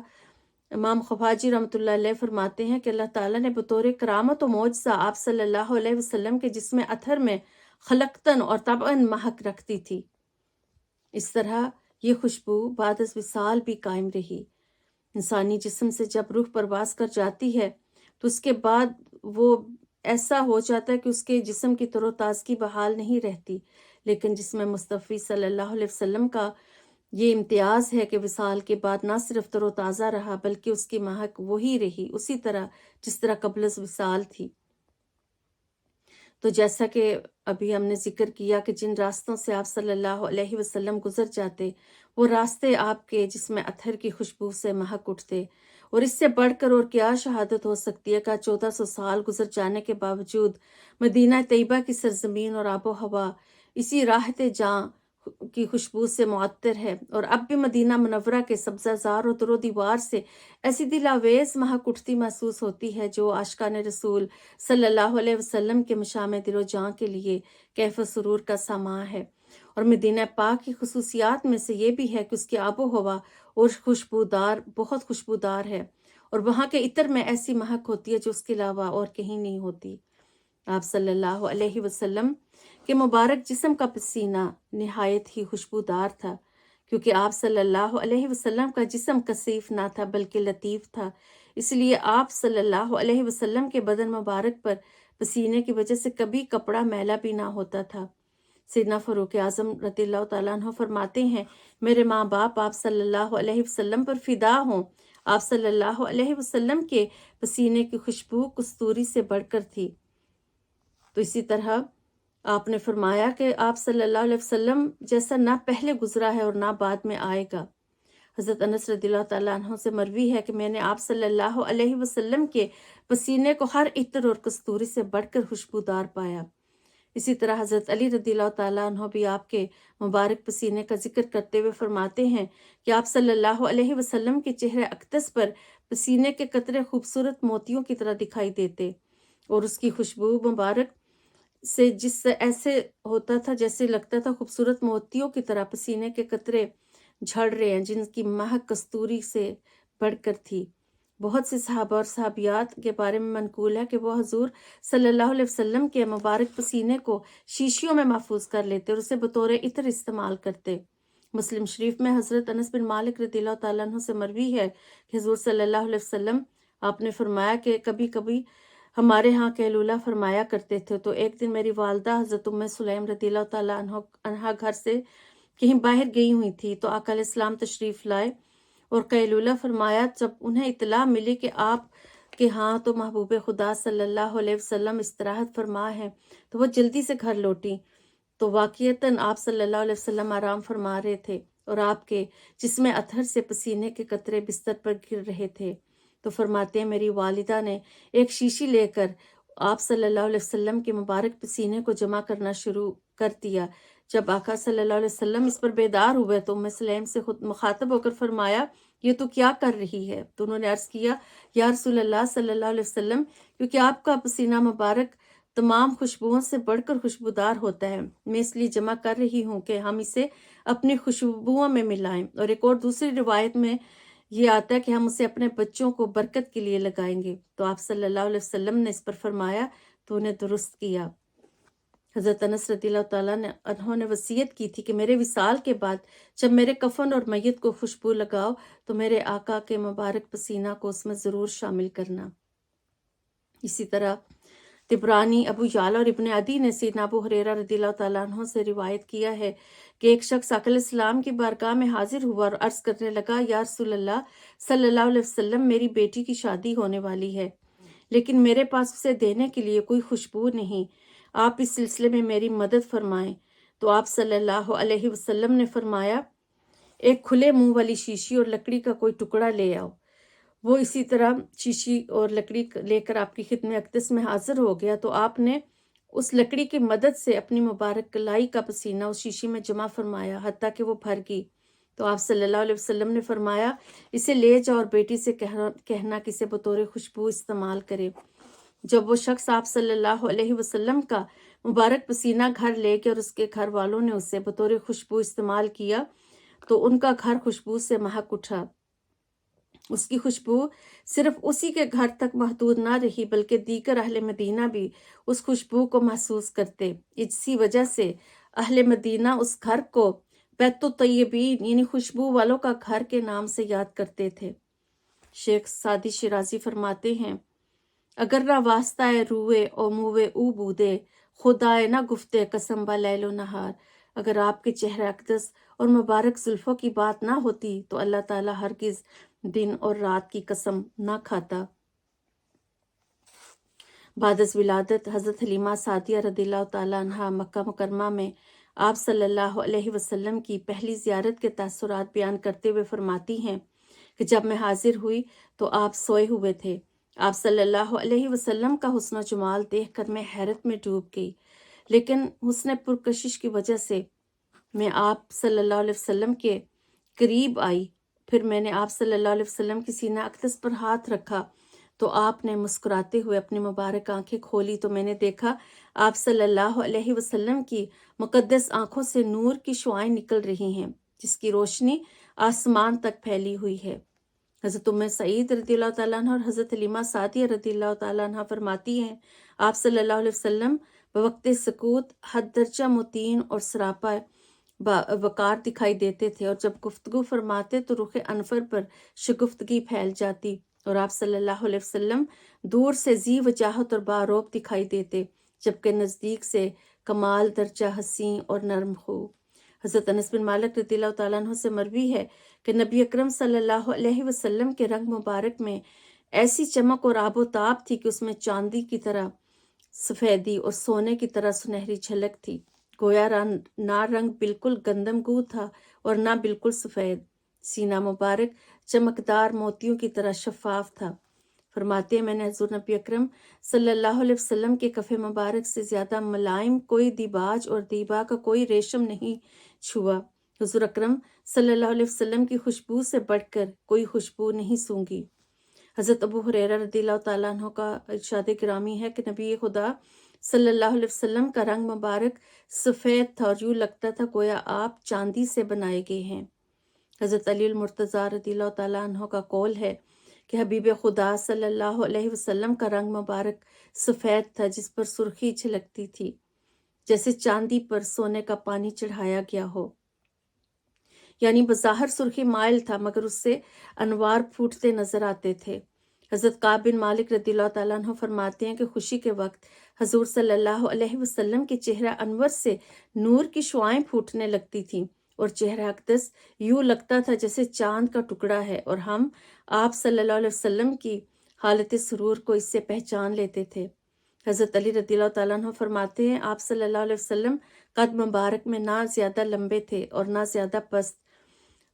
امام خفاجی رحمۃ اللہ علیہ فرماتے ہیں کہ اللہ تعالیٰ نے بطور کرامت و معجزہ آپ صلی اللہ علیہ وسلم کے جسم اطہر میں خلقتاً اور طبعاً مہک رکھتی تھی۔ اس طرح یہ خوشبو بعد از وصال بھی قائم رہی۔ انسانی جسم سے جب روح پرواز کر جاتی ہے تو اس کے بعد وہ ایسا ہو جاتا ہے کہ اس کے جسم کی تر و تازگی بحال نہیں رہتی، لیکن جسم مصطفی صلی اللہ علیہ وسلم کا یہ امتیاز ہے کہ وصال کے بعد نہ صرف تر و تازہ رہا بلکہ اس کی مہک وہی رہی، اسی طرح جس طرح قبل از وصال تھی۔ تو جیسا کہ ابھی ہم نے ذکر کیا کہ جن راستوں سے آپ صلی اللہ علیہ وسلم گزر جاتے، وہ راستے آپ کے جسم اطہر کی خوشبو سے مہک اٹھتے، اور اس سے بڑھ کر اور کیا شہادت ہو سکتی ہے کہ 1400 سال گزر جانے کے باوجود مدینہ طیبہ کی سرزمین اور آب و ہوا اسی راحت جاں کی خوشبو سے معطر ہے، اور اب بھی مدینہ منورہ کے سبزہ زار و در و دیوار سے ایسی دل آویز مہک اٹھتی محسوس ہوتی ہے جو عاشقان رسول صلی اللہ علیہ وسلم کے مشام دل و جاں کے لیے کیف و سرور کا سماں ہے۔ اور مدینہ پاک کی خصوصیات میں سے یہ بھی ہے کہ اس کی آب و ہوا اور خوشبودار، بہت خوشبودار ہے، اور وہاں کے عطر میں ایسی مہک ہوتی ہے جو اس کے علاوہ اور کہیں نہیں ہوتی۔ آپ صلی اللہ علیہ وسلم کے مبارک جسم کا پسینہ نہایت ہی خوشبودار تھا، کیونکہ آپ صلی اللہ علیہ وسلم کا جسم کثیف نہ تھا بلکہ لطیف تھا، اس لیے آپ صلی اللہ علیہ وسلم کے بدن مبارک پر پسینے کی وجہ سے کبھی کپڑا میلا بھی نہ ہوتا تھا۔ سیدنا فاروق اعظم رضی اللہ تعالیٰ عنہ فرماتے ہیں، میرے ماں باپ آپ صلی اللہ علیہ وسلم پر فدا ہوں، آپ صلی اللہ علیہ وسلم کے پسینے کی خوشبو کستوری سے بڑھ کر تھی۔ تو اسی طرح آپ نے فرمایا کہ آپ صلی اللہ علیہ وسلم جیسا نہ پہلے گزرا ہے اور نہ بعد میں آئے گا۔ حضرت انس رضی اللہ تعالیٰ عنہ سے مروی ہے کہ میں نے آپ صلی اللہ علیہ وسلم کے پسینے کو ہر عطر اور کستوری سے بڑھ کر خوشبودار پایا۔ اسی طرح حضرت علی رضی اللہ تعالیٰ عنہ بھی آپ کے مبارک پسینے کا ذکر کرتے ہوئے فرماتے ہیں کہ آپ صلی اللہ علیہ وسلم کے چہرے اقدس پر پسینے کے قطرے خوبصورت موتیوں کی طرح دکھائی دیتے اور اس کی خوشبو مبارک سے جس سے ایسے ہوتا تھا جیسے لگتا تھا خوبصورت موتیوں کی طرح پسینے کے قطرے جھڑ رہے ہیں، جن کی مہک کستوری سے بڑھ کر تھی۔ بہت سے صحابہ اور صحابیات کے بارے میں منقول ہے کہ وہ حضور صلی اللہ علیہ وسلم کے مبارک پسینے کو شیشیوں میں محفوظ کر لیتے اور اسے بطور عطر استعمال کرتے۔ مسلم شریف میں حضرت انس بن مالک رضی اللہ تعالیٰ عنہ سے مروی ہے کہ حضور صلی اللہ علیہ وسلم آپ نے فرمایا کہ کبھی کبھی ہمارے ہاں قیلولہ فرمایا کرتے تھے، تو ایک دن میری والدہ حضرت ام سلیم رضی اللہ تعالیٰ عنہ گھر سے کہیں باہر گئی ہوئی تھی، تو آقا علیہ السلام تشریف لائے اور قیلولہ فرمایا۔ جب انہیں اطلاع ملی کہ آپ کے ہاں تو محبوب خدا صلی اللہ علیہ وسلم استراحت فرما ہے، تو وہ جلدی سے گھر لوٹی، تو واقعتاً آپ صلی اللہ علیہ وسلم آرام فرما رہے تھے اور آپ کے جسم اطہر سے پسینے کے قطرے بستر پر گر رہے تھے۔ تو فرماتے ہیں میری والدہ نے ایک شیشی لے کر آپ صلی اللہ علیہ وسلم کے مبارک پسینے کو جمع کرنا شروع کر دیا۔ جب آقا صلی اللہ علیہ وسلم اس پر بیدار ہوئے تو ام سلیم سے خود مخاطب ہو کر فرمایا، یہ تو کیا کر رہی ہے؟ تو انہوں نے عرض کیا، یا رسول اللہ صلی اللہ علیہ وسلم، کیونکہ آپ کا پسینہ مبارک تمام خوشبوؤں سے بڑھ کر خوشبودار ہوتا ہے، میں اس لیے جمع کر رہی ہوں کہ ہم اسے اپنی خوشبوؤں میں ملائیں۔ اور ایک اور دوسری روایت میں یہ آتا ہے کہ ہم اسے اپنے بچوں کو برکت کے لیے لگائیں گے۔ تو آپ صلی اللہ علیہ وسلم نے اس پر فرمایا تو انہیں درست کیا۔ حضرت انس رضی اللہ تعالیٰ عنہ نے وصیت کی تھی کہ میرے وصال کے بعد جب میرے کفن اور میت کو خوشبو لگاؤ تو میرے آقا کے مبارک پسینہ کو اس میں ضرور شامل کرنا۔ اسی طرح طبرانی، ابو یعلا اور ابن عدی نے سیدنا ابو ہریرہ رضی اللہ تعالیٰ عنہ سے روایت کیا ہے کہ ایک شخص آقا علیہ السلام کی بارگاہ میں حاضر ہوا اور عرض کرنے لگا، یا رسول اللہ صلی اللہ علیہ وسلم، میری بیٹی کی شادی ہونے والی ہے لیکن میرے پاس اسے دینے کے لیے کوئی خوشبو نہیں، آپ اس سلسلے میں میری مدد فرمائیں۔ تو آپ صلی اللہ علیہ وسلم نے فرمایا، ایک کھلے منہ والی شیشی اور لکڑی کا کوئی ٹکڑا لے آؤ۔ وہ اسی طرح شیشی اور لکڑی لے کر آپ کی خدمت اقدس میں حاضر ہو گیا، تو آپ نے اس لکڑی کی مدد سے اپنی مبارک کلائی کا پسینہ اس شیشی میں جمع فرمایا حتیٰ کہ وہ بھر گئی۔ تو آپ صلی اللہ علیہ وسلم نے فرمایا، اسے لے جاؤ اور بیٹی سے کہنا کہ اسے بطور خوشبو استعمال کرے۔ جب وہ شخص آپ صلی اللہ علیہ وسلم کا مبارک پسینہ گھر لے کے اور اس کے گھر والوں نے اسے بطور خوشبو استعمال کیا تو ان کا گھر خوشبو سے مہک اٹھا۔ اس کی خوشبو صرف اسی کے گھر تک محدود نہ رہی بلکہ دیگر اہل مدینہ بھی اس خوشبو کو محسوس کرتے۔ اسی وجہ سے اہل مدینہ اس گھر کو بیت الطیبین یعنی خوشبو والوں کا گھر کے نام سے یاد کرتے تھے۔ شیخ سعدی شیرازی فرماتے ہیں، اگر نہ واسطہ روئے او موے او بودے، خدائے نہ گفتے قسم با لیل و نہار۔ اگر آپ کے چہرہ اقدس اور مبارک زلفوں کی بات نہ ہوتی تو اللہ تعالیٰ ہرگز دن اور رات کی قسم نہ کھاتا۔ بعد از ولادت حضرت حلیمہ سعدیہ رضی اللہ تعالیٰ عنہ مکہ مکرمہ میں آپ صلی اللہ علیہ وسلم کی پہلی زیارت کے تاثرات بیان کرتے ہوئے فرماتی ہیں کہ جب میں حاضر ہوئی تو آپ سوئے ہوئے تھے۔ آپ صلی اللہ علیہ وسلم کا حسن و جمال دیکھ کر میں حیرت میں ڈوب گئی، لیکن حسن پرکشش کی وجہ سے میں آپ صلی اللہ علیہ وسلم کے قریب آئی۔ پھر میں نے آپ صلی اللہ علیہ وسلم کی سینہ اقدس پر ہاتھ رکھا تو آپ نے مسکراتے ہوئے اپنی مبارک آنکھیں کھولی تو میں نے دیکھا آپ صلی اللہ علیہ وسلم کی مقدس آنکھوں سے نور کی شعاعیں نکل رہی ہیں جس کی روشنی آسمان تک پھیلی ہوئی ہے۔ حضرت ام سعید رضی اللہ تعالیٰ عنہ اور حضرت حلیمہ سعدیہ رضی اللہ تعالیٰ عنہ فرماتی ہیں، آپ صلی اللہ علیہ وسلم بوقت سکوت حد درجہ متین اور سراپا وقار دکھائی دیتے تھے، اور جب گفتگو فرماتے تو رخ انور پر شگفتگی پھیل جاتی اور آپ صلی اللہ علیہ وسلم دور سے ذی وجاہت اور باروب دکھائی دیتے، جبکہ نزدیک سے کمال درجہ حسین اور نرم خو۔ حضرت انس بن مالک رضی اللہ تعالیٰ عنہ سے مروی ہے کہ نبی اکرم صلی اللہ علیہ وسلم کے رنگ مبارک میں ایسی چمک اور آب و تاب تھی کہ اس میں چاندی کی طرح سفیدی اور سونے کی طرح سنہری جھلک تھی، گویا نہ رنگ بالکل گندم گو تھا اور نہ بالکل سفید۔ سینہ مبارک چمکدار موتیوں کی طرح شفاف تھا۔ فرماتے ہیں میں نے حضور نبی اکرم صلی اللہ علیہ وسلم کے کف مبارک سے زیادہ ملائم کوئی دیباج اور دیبا کا کوئی ریشم نہیں چھوا۔ حضور اکرم صلی اللہ علیہ وسلم کی خوشبو سے بڑھ کر کوئی خوشبو نہیں سونگھی۔ حضرت ابو ہریرہ رضی اللہ تعالیٰ عنہ کا ارشاد گرامی ہے کہ نبی خدا صلی اللہ علیہ وسلم کا رنگ مبارک سفید تھا اور یوں لگتا تھا گویا آپ چاندی سے بنائے گئے ہیں۔ حضرت علی المرتضیٰ رضی اللہ تعالیٰ عنہ کا قول ہے کہ حبیب خدا صلی اللہ علیہ وسلم کا رنگ مبارک سفید تھا، جس پر سرخی چھلکتی تھی جیسے چاندی پر سونے کا پانی چڑھایا گیا ہو، یعنی بظاہر سرخی مائل تھا مگر اس سے انوار پھوٹتے نظر آتے تھے۔ حضرت کعب بن مالک رضی اللہ تعالیٰ عنہ فرماتے ہیں کہ خوشی کے وقت حضور صلی اللہ علیہ وسلم کے چہرہ انور سے نور کی شعائیں پھوٹنے لگتی تھیں اور چہرہ اقدس یوں لگتا تھا جیسے چاند کا ٹکڑا ہے، اور ہم آپ صلی اللہ علیہ وسلم کی حالت سرور کو اس سے پہچان لیتے تھے۔ حضرت علی رضی اللہ تعالیٰ عنہ فرماتے ہیں آپ صلی اللہ علیہ وسلم قد مبارک میں نہ زیادہ لمبے تھے اور نہ زیادہ پست،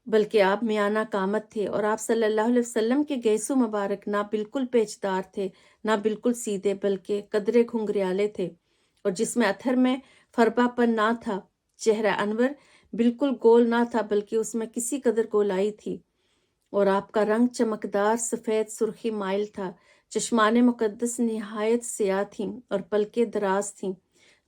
بلکہ آپ میانہ قامت تھے، اور آپ صلی اللہ علیہ وسلم کے گیسو مبارک نہ بالکل پیچدار تھے نہ بالکل سیدھے، بلکہ قدرے گھنگریالے تھے، اور جس میں اتھر میں فربا پن نہ تھا۔ چہرہ انور بالکل گول نہ تھا بلکہ اس میں کسی قدر گولائی تھی، اور آپ کا رنگ چمکدار سفید سرخی مائل تھا۔ چشمان مقدس نہایت سیاہ تھیں اور پلکیں دراز تھیں،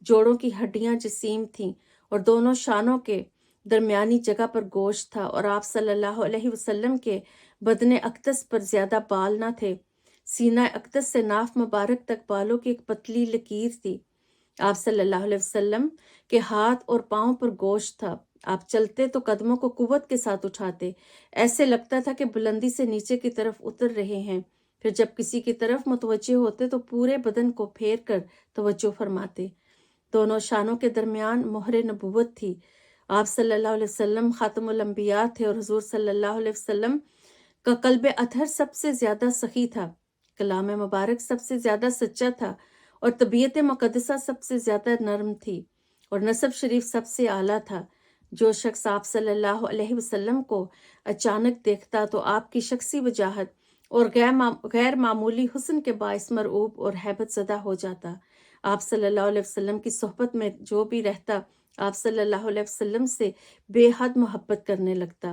جوڑوں کی ہڈیاں جسیم تھیں اور دونوں شانوں کے درمیانی جگہ پر گوشت تھا، اور آپ صلی اللہ علیہ وسلم کے بدن اقدس پر زیادہ بال نہ تھے۔ سینہ اقدس سے ناف مبارک تک بالوں کی ایک پتلی لکیر تھی۔ آپ صلی اللہ علیہ وسلم کے ہاتھ اور پاؤں پر گوشت تھا۔ آپ چلتے تو قدموں کو قوت کے ساتھ اٹھاتے، ایسے لگتا تھا کہ بلندی سے نیچے کی طرف اتر رہے ہیں، پھر جب کسی کی طرف متوجہ ہوتے تو پورے بدن کو پھیر کر توجہ فرماتے۔ دونوں شانوں کے درمیان مہر نبوت تھی۔ آپ صلی اللہ علیہ وسلم خاتم الانبیاء تھے، اور حضور صلی اللہ علیہ وسلم کا قلب اطہر سب سے زیادہ سخی تھا، کلام مبارک سب سے زیادہ سچا تھا، اور طبیعت مقدسہ سب سے زیادہ نرم تھی، اور نسب شریف سب سے اعلیٰ تھا۔ جو شخص آپ صلی اللہ علیہ وسلم کو اچانک دیکھتا تو آپ کی شخصی وجاہت اور غیر معمولی حسن کے باعث مرعوب اور ہیبت زدہ ہو جاتا۔ آپ صلی اللہ علیہ وسلم کی صحبت میں جو بھی رہتا آپ صلی اللہ علیہ وسلم سے بے حد محبت کرنے لگتا۔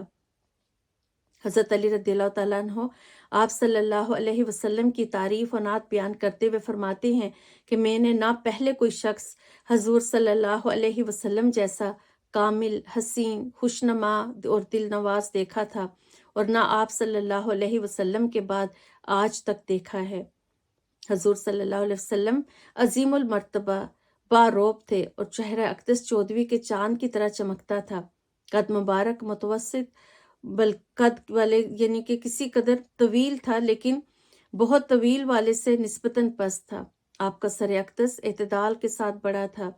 حضرت علی رضی اللہ تعالیٰ عنہ آپ صلی اللہ علیہ وسلم کی تعریف و نعت بیان کرتے ہوئے فرماتے ہیں کہ میں نے نہ پہلے کوئی شخص حضور صلی اللہ علیہ وسلم جیسا کامل، حسین، خوشنما اور دل نواز دیکھا تھا، اور نہ آپ صلی اللہ علیہ وسلم کے بعد آج تک دیکھا ہے۔ حضور صلی اللہ علیہ وسلم عظیم المرتبہ باروب تھے، اور چہرہ اقدس چودھویں کے چاند کی طرح چمکتا تھا۔ قد مبارک متوسط قد والے یعنی کہ کسی قدر طویل تھا، لیکن بہت طویل والے سے نسبتاً پست تھا۔ آپ کا سر اقدس اعتدال کے ساتھ بڑا تھا،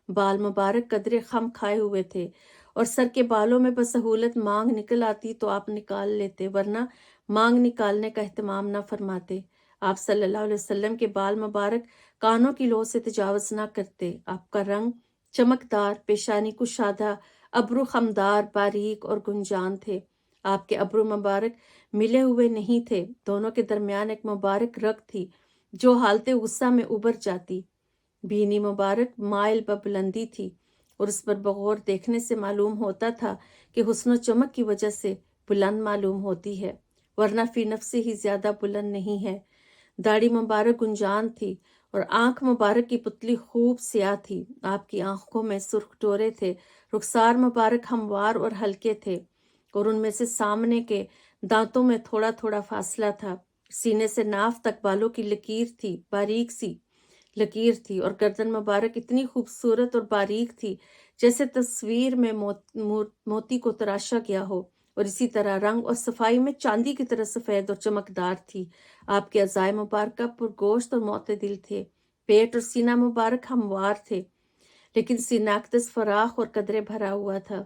بال مبارک قدرے خم کھائے ہوئے تھے، اور سر کے بالوں میں بسہولت مانگ نکل آتی تو آپ نکال لیتے، ورنہ مانگ نکالنے کا اہتمام نہ فرماتے۔ آپ صلی اللہ علیہ وسلم کے بال مبارک کانوں کی لو سے تجاوز نہ کرتے۔ آپ کا رنگ چمکدار، پیشانی کشادہ، ابرو خمدار، باریک اور گنجان تھے۔ آپ کے ابرو مبارک ملے ہوئے نہیں تھے، دونوں کے درمیان ایک مبارک رگ تھی جو حالت غصہ میں ابھر جاتی۔ بینی مبارک مائل بلندی تھی، اور اس پر بغور دیکھنے سے معلوم ہوتا تھا کہ حسن و چمک کی وجہ سے بلند معلوم ہوتی ہے، ورنہ فی نفس ہی زیادہ بلند نہیں ہے۔ داڑھی مبارک گنجان تھی، اور آنکھ مبارک کی پتلی خوب سیاہ تھی۔ آپ کی آنکھوں میں سرخ ڈورے تھے، رخسار مبارک ہموار اور ہلکے تھے، اور ان میں سے سامنے کے دانتوں میں تھوڑا تھوڑا فاصلہ تھا۔ سینے سے ناف تک بالوں کی لکیر تھی، باریک سی لکیر تھی، اور گردن مبارک اتنی خوبصورت اور باریک تھی جیسے تصویر میں موتی کو تراشا گیا ہو، اور اسی طرح رنگ اور صفائی میں چاندی کی طرح سفید اور چمکدار تھی۔ آپ کے اعضائے مبارکہ پرگوشت اور معتدل تھے۔ پیٹ اور سینہ مبارک ہموار تھے، لیکن سینہ اقدس فراخ اور قدرے بھرا ہوا تھا،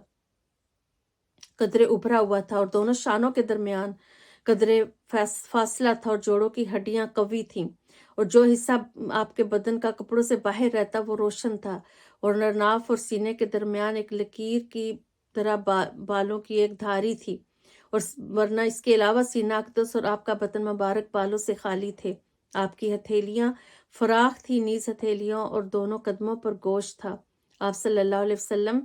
قدرے ابھرا ہوا تھا، اور دونوں شانوں کے درمیان قدرے فاصلہ تھا، اور جوڑوں کی ہڈیاں قوی تھیں، اور جو حصہ آپ کے بدن کا کپڑوں سے باہر رہتا وہ روشن تھا، اور نرناف اور سینے کے درمیان ایک لکیر کی طرح بالوں کی ایک دھاری تھی، اور ورنہ اس کے علاوہ سینہ اقدس اور آپ کا بدن مبارک بالوں سے خالی تھے۔ آپ کی ہتھیلیاں فراخ تھی، نیز ہتھیلیوں اور دونوں قدموں پر گوشت تھا۔ آپ صلی اللہ علیہ وسلم،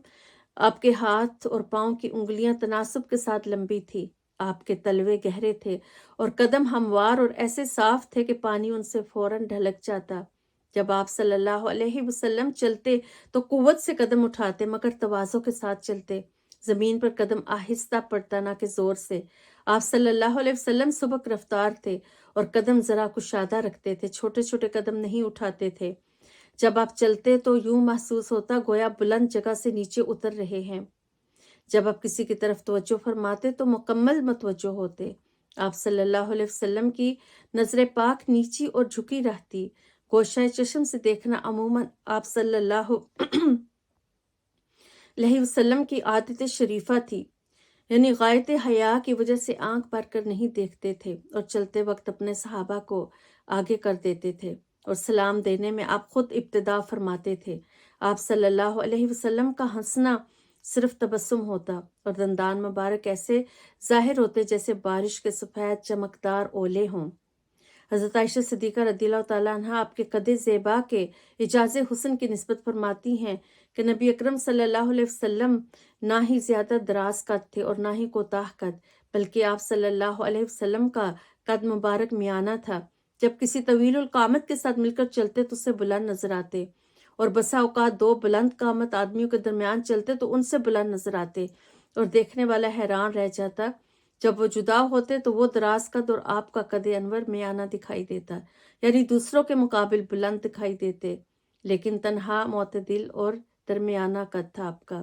آپ کے ہاتھ اور پاؤں کی انگلیاں تناسب کے ساتھ لمبی تھی، آپ کے تلوے گہرے تھے اور قدم ہموار اور ایسے صاف تھے کہ پانی ان سے فوراً ڈھلک جاتا۔ جب آپ صلی اللہ علیہ وسلم چلتے تو قوت سے قدم اٹھاتے، مگر تواضع کے ساتھ چلتے۔ زمین پر قدم آہستہ پڑتا، نہ کہ زور سے۔ آپ صلی اللہ علیہ وسلم سبک رفتار تھے اور قدم ذرا کشادہ رکھتے تھے، چھوٹے چھوٹے قدم نہیں اٹھاتے تھے۔ جب آپ چلتے تو یوں محسوس ہوتا گویا بلند جگہ سے نیچے اتر رہے ہیں۔ جب آپ کسی کی طرف توجہ فرماتے تو مکمل متوجہ ہوتے۔ آپ صلی اللہ علیہ وسلم کی نظر پاک نیچی اور جھکی رہتی۔ گوشہ چشم سے دیکھنا عموماً آپ صلی اللہ علیہ وسلم کی عادت شریفہ تھی، یعنی غایت حیا کی وجہ سے آنکھ بھر کر نہیں دیکھتے تھے، اور چلتے وقت اپنے صحابہ کو آگے کر دیتے تھے، اور سلام دینے میں آپ خود ابتدا فرماتے تھے۔ آپ صلی اللہ علیہ وسلم کا ہنسنا صرف تبسم ہوتا، اور دندان مبارک ایسے ظاہر ہوتے جیسے بارش کے سفید چمکدار اولے ہوں۔ حضرت عائشہ صدیقہ رضی اللہ تعالیٰ عنہ آپ کے قد زیبا کے اعجاز حسن کی نسبت فرماتی ہیں کہ نبی اکرم صلی اللہ علیہ وسلم نہ ہی زیادہ دراز قد تھے اور نہ ہی کوتاہ قد، بلکہ آپ صلی اللہ علیہ وسلم کا قد مبارک میانہ تھا۔ جب کسی طویل القامت کے ساتھ مل کر چلتے تو اسے بلند نظر آتے، اور بسا اوقات دو بلند قامت آدمیوں کے درمیان چلتے تو ان سے بلند نظر آتے، اور دیکھنے والا حیران رہ جاتا۔ جب وہ جدا ہوتے تو وہ دراز قد اور آپ کا قد انور میانہ دکھائی دیتا، یعنی دوسروں کے مقابل بلند دکھائی دیتے، لیکن تنہا معتدل اور درمیانہ قد تھا آپ کا۔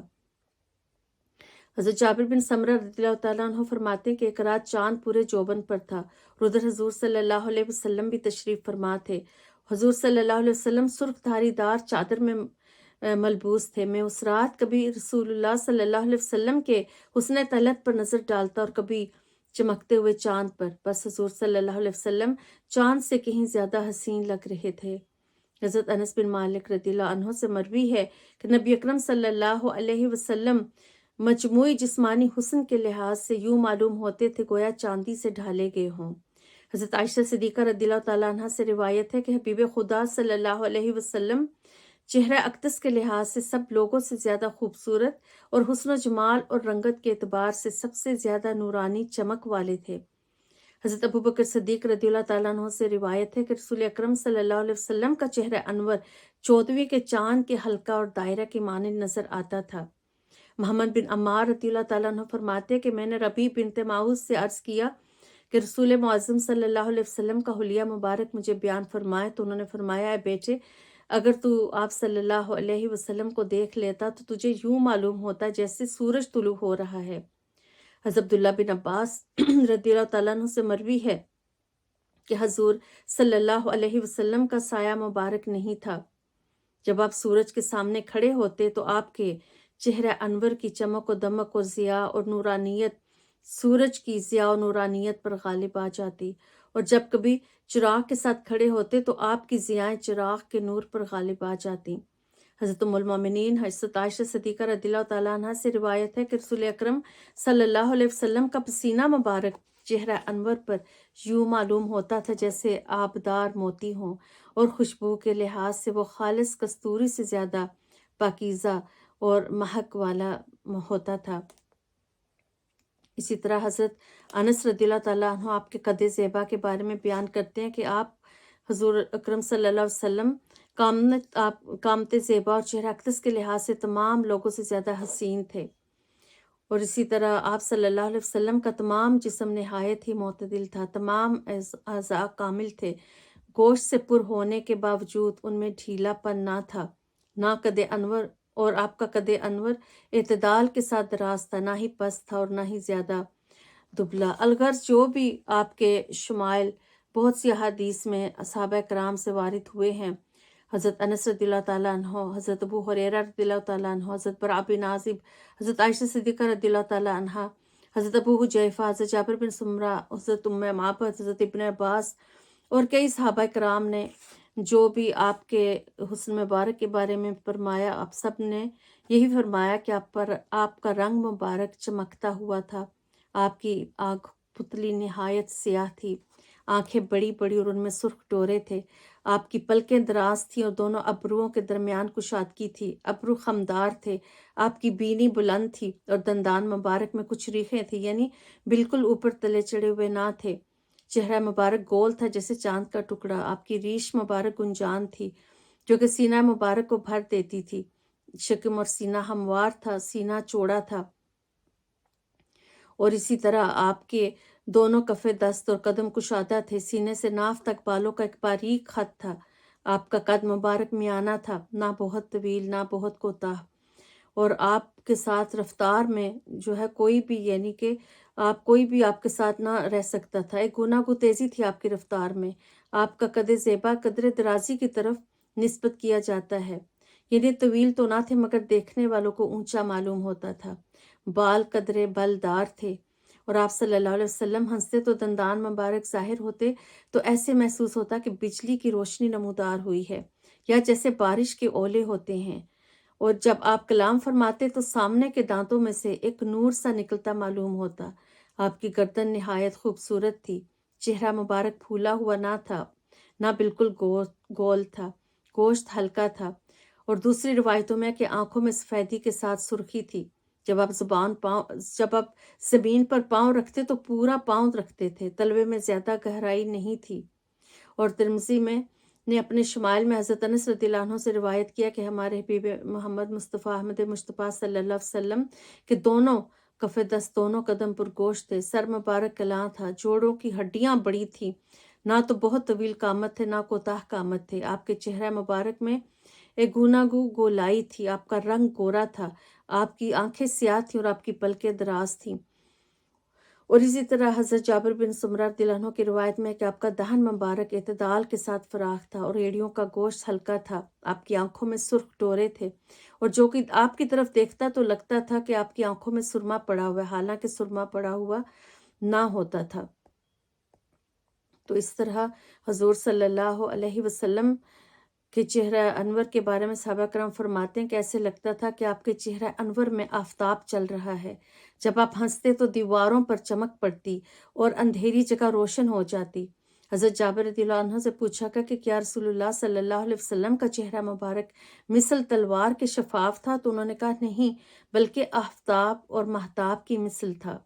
حضرت جابر بن سمرہ رضی اللہ تعالیٰ عنہ فرماتے ہیں کہ ایک رات چاند پورے جوبن پر تھا، اور ادھر حضور صلی اللہ علیہ وسلم بھی تشریف فرما تھے۔ حضور صلی اللہ علیہ وسلم سرخ دھاری دار چادر میں ملبوس تھے۔ میں اس رات کبھی رسول اللہ صلی اللہ علیہ وسلم کے حسن طلعت پر نظر ڈالتا اور کبھی چمکتے ہوئے چاند پر، بس حضور صلی اللہ علیہ وسلم چاند سے کہیں زیادہ حسین لگ رہے تھے۔ حضرت انس بن مالک رضی اللہ عنہ سے مروی ہے کہ نبی اکرم صلی اللہ علیہ وسلم مجموعی جسمانی حسن کے لحاظ سے یوں معلوم ہوتے تھے گویا چاندی سے ڈھالے گئے ہوں۔ حضرت عائشہ صدیقہ رضی اللہ تعالیٰ عنہ سے روایت ہے کہ حبیب خدا صلی اللہ علیہ وسلم چہرہ اقدس کے لحاظ سے سب لوگوں سے زیادہ خوبصورت اور حسن و جمال اور رنگت کے اعتبار سے سب سے زیادہ نورانی چمک والے تھے۔ حضرت ابوبکر صدیق رضی اللہ تعالیٰ عنہ سے روایت ہے کہ رسول اکرم صلی اللہ علیہ وسلم کا چہرہ انور 14ویں کے چاند کے حلقہ اور دائرہ کے مانند نظر آتا تھا۔ محمد بن عمار رضی اللہ تعالیٰ عنہ فرماتے ہیں کہ میں نے ربیع بنت معوذ سے عرض کیا کہ رسول معظم صلی اللہ علیہ وسلم کا حلیہ مبارک مجھے بیان فرمائے، تو انہوں نے فرمایا، اے بیٹے، اگر تو آپ صلی اللہ علیہ وسلم کو دیکھ لیتا تو تجھے یوں معلوم ہوتا جیسے سورج طلوع ہو رہا ہے۔ حضرت عبداللہ بن عباس رضی اللہ تعالیٰ عنہ سے مروی ہے کہ حضور صلی اللہ علیہ وسلم کا سایہ مبارک نہیں تھا۔ جب آپ سورج کے سامنے کھڑے ہوتے تو آپ کے چہرہ انور کی چمک و دمک و ضیاء اور نورانیت سورج کی ضیاء و نورانیت پر غالب آ جاتی، اور جب کبھی چراغ کے ساتھ کھڑے ہوتے تو آپ کی ضیائیں چراغ کے نور پر غالب آ جاتی۔ حضرت ام المومنین حضرت عائشہ صدیقہ رضی اللہ تعالیٰ عنہ سے روایت ہے کہ رسول اکرم صلی اللہ علیہ وسلم کا پسینہ مبارک چہرہ انور پر یوں معلوم ہوتا تھا جیسے آبدار موتی ہوں، اور خوشبو کے لحاظ سے وہ خالص کستوری سے زیادہ پاکیزہ اور مہک والا ہوتا تھا۔ اسی طرح حضرت انس رضی اللہ تعالیٰ عنہ آپ کے قد زیبا کے بارے میں بیان کرتے ہیں کہ آپ حضور اکرم صلی اللہ علیہ وسلم قامت زیبا اور چہرہ اقدس کے لحاظ سے تمام لوگوں سے زیادہ حسین تھے، اور اسی طرح آپ صلی اللہ علیہ وسلم کا تمام جسم نہایت ہی معتدل تھا، تمام اعضاء کامل تھے، گوشت سے پر ہونے کے باوجود ان میں ڈھیلا پن نہ تھا، نہ قد انور اور آپ کا قد انور اعتدال کے ساتھ دراز تھا، نہ ہی پست تھا اور نہ ہی زیادہ دبلا۔ الغرض جو بھی آپ کے شمائل بہت سی احادیث میں صحابہ کرام سے وارد ہوئے ہیں، حضرت انس رضی اللہ تعالیٰ عنہ، حضرت ابو ہریرہ رضی اللہ تعالیٰ عنہ، حضرت براء بن عازب، حضرت عائشہ صدیقہ رضی اللہ تعالیٰ عنہ، حضرت ابو حذیفہ، حضرت جابر بن سمرہ، حضرت معبد، حضرت ابن عباس اور کئی صحابہ کرام نے جو بھی آپ کے حسن مبارک کے بارے میں فرمایا، آپ سب نے یہی فرمایا کہ آپ کا رنگ مبارک چمکتا ہوا تھا، آپ کی آنکھ پتلی نہایت سیاہ تھی، آنکھیں بڑی بڑی اور ان میں سرخ ڈورے تھے، آپ کی پلکیں دراز تھیں اور دونوں ابروؤں کے درمیان کشادگی تھی، ابرو خمدار تھے، آپ کی بینی بلند تھی اور دندان مبارک میں کچھ ریخیں تھیں، یعنی بالکل اوپر تلے چڑھے ہوئے نہ تھے، چہرہ مبارک گول تھا جیسے چاند کا ٹکڑا، آپ کی ریش مبارک گنجان تھی جو کہ سینہ مبارک کو بھر دیتی تھی، شکم اور سینہ ہموار تھا، سینہ چوڑا تھا، اور اسی طرح آپ کے دونوں کف دست اور قدم کشادہ تھے، سینے سے ناف تک بالوں کا ایک باریک خط تھا، آپ کا قد مبارک میانہ تھا، نہ بہت طویل نہ بہت کوتاہ، اور آپ کے ساتھ رفتار میں جو ہے کوئی بھی آپ کے ساتھ نہ رہ سکتا تھا، ایک گناہ گو تیزی تھی آپ کی رفتار میں، آپ کا قد زیبا قدر درازی کی طرف نسبت کیا جاتا ہے، یعنی طویل تو نہ تھے مگر دیکھنے والوں کو اونچا معلوم ہوتا تھا، بال قدرے بلدار تھے، اور آپ صلی اللہ علیہ وسلم ہنستے تو دندان مبارک ظاہر ہوتے تو ایسے محسوس ہوتا کہ بجلی کی روشنی نمودار ہوئی ہے، یا جیسے بارش کے اولے ہوتے ہیں، اور جب آپ کلام فرماتے تو سامنے کے دانتوں میں سے ایک نور سا نکلتا معلوم ہوتا، آپ کی گردن نہایت خوبصورت تھی، چہرہ مبارک پھولا ہوا نہ تھا، نہ بالکل گول تھا، گوشت ہلکا تھا، اور دوسری روایتوں میں کہ آنکھوں میں سفیدی کے ساتھ سرخی تھی، جب آپ زمین پر پاؤں رکھتے تو پورا پاؤں رکھتے تھے، تلوے میں زیادہ گہرائی نہیں تھی، اور ترمذی میں نے اپنے شمائل میں حضرت انس رضی اللہ عنہ سے روایت کیا کہ ہمارے حبیب محمد مصطفیٰ احمد مصطفیٰ صلی اللہ علیہ وسلم کے دونوں کف دست دونوں قدم پر گوشت تھے، سر مبارک کلاں تھا، جوڑوں کی ہڈیاں بڑی تھیں، نہ تو بہت طویل قامت تھے نہ کوتاہ قامت تھے، آپ کے چہرہ مبارک میں ایک گوناگو گولائی تھی، آپ کا رنگ گورا تھا، آپ کی آنکھیں سیاہ تھیں اور آپ کی پلکیں دراز تھیں، اور اسی طرح حضرت جابر بن سمرہ رضی اللہ عنہ کی روایت میں کہ آپ کا دہن مبارک اعتدال کے ساتھ فراخ تھا اور ایڑیوں کا گوشت ہلکا تھا، آپ کی آنکھوں میں سرخ ڈورے تھے، اور جو کہ آپ کی طرف دیکھتا تو لگتا تھا کہ آپ کی آنکھوں میں سرما پڑا ہوا ہے، حالانکہ سرما پڑا ہوا نہ ہوتا تھا۔ تو اس طرح حضور صلی اللہ علیہ وسلم کے چہرہ انور کے بارے میں صحابہ کرام فرماتے ہیں کہ ایسے لگتا تھا کہ آپ کے چہرہ انور میں آفتاب چل رہا ہے، جب آپ ہنستے تو دیواروں پر چمک پڑتی اور اندھیری جگہ روشن ہو جاتی۔ حضرت جابر رضی اللہ عنہ سے پوچھا گیا کہ کیا رسول اللہ صلی اللہ علیہ وسلم کا چہرہ مبارک مثل تلوار کے شفاف تھا؟ تو انہوں نے کہا نہیں، بلکہ آفتاب اور مہتاب کی مثل تھا۔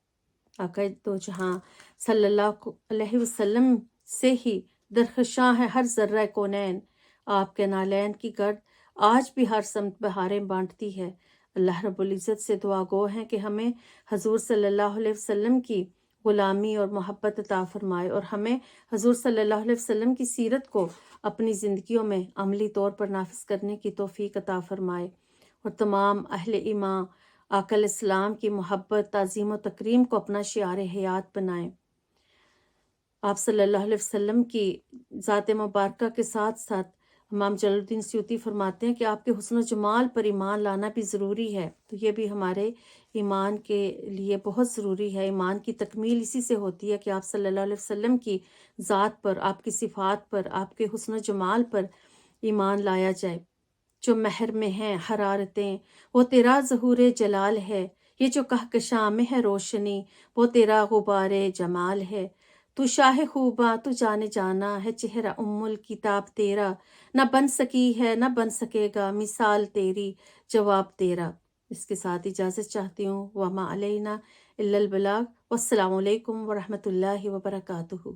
آقا دو جہاں صلی اللہ علیہ وسلم سے ہی درخشاں ہے ہر ذرہ کونین، آپ کے نالین کی گرد آج بھی ہر سمت بہاریں بانٹتی ہے۔ اللہ رب العزت سے دعا گو ہیں کہ ہمیں حضور صلی اللہ علیہ وسلم کی غلامی اور محبت عطا فرمائے، اور ہمیں حضور صلی اللہ علیہ وسلم کی سیرت کو اپنی زندگیوں میں عملی طور پر نافذ کرنے کی توفیق عطا فرمائے، اور تمام اہل ایمان آقا علیہ السلام کی محبت، تعظیم و تکریم کو اپنا شعار حیات بنائیں۔ آپ صلی اللہ علیہ وسلم کی ذات مبارکہ کے ساتھ ساتھ امام جلال الدین سیوطی فرماتے ہیں کہ آپ کے حسن و جمال پر ایمان لانا بھی ضروری ہے، تو یہ بھی ہمارے ایمان کے لیے بہت ضروری ہے۔ ایمان کی تکمیل اسی سے ہوتی ہے کہ آپ صلی اللہ علیہ وسلم کی ذات پر، آپ کی صفات پر، آپ کے حسن و جمال پر ایمان لایا جائے۔ جو مہر میں ہیں حرارتیں وہ تیرا ظہور جلال ہے، یہ جو کہکشاں میں ہے روشنی وہ تیرا غبار جمال ہے، تو شاہ خوباں تو جانے جانا ہے چہرہ ام الکتاب تیرا، نہ بن سکی ہے نہ بن سکے گا مثال تیری جواب تیرا۔ اس کے ساتھ اجازت چاہتی ہوں، وما علینا الا البلاغ، والسلام علیکم ورحمۃ اللہ وبرکاتہ۔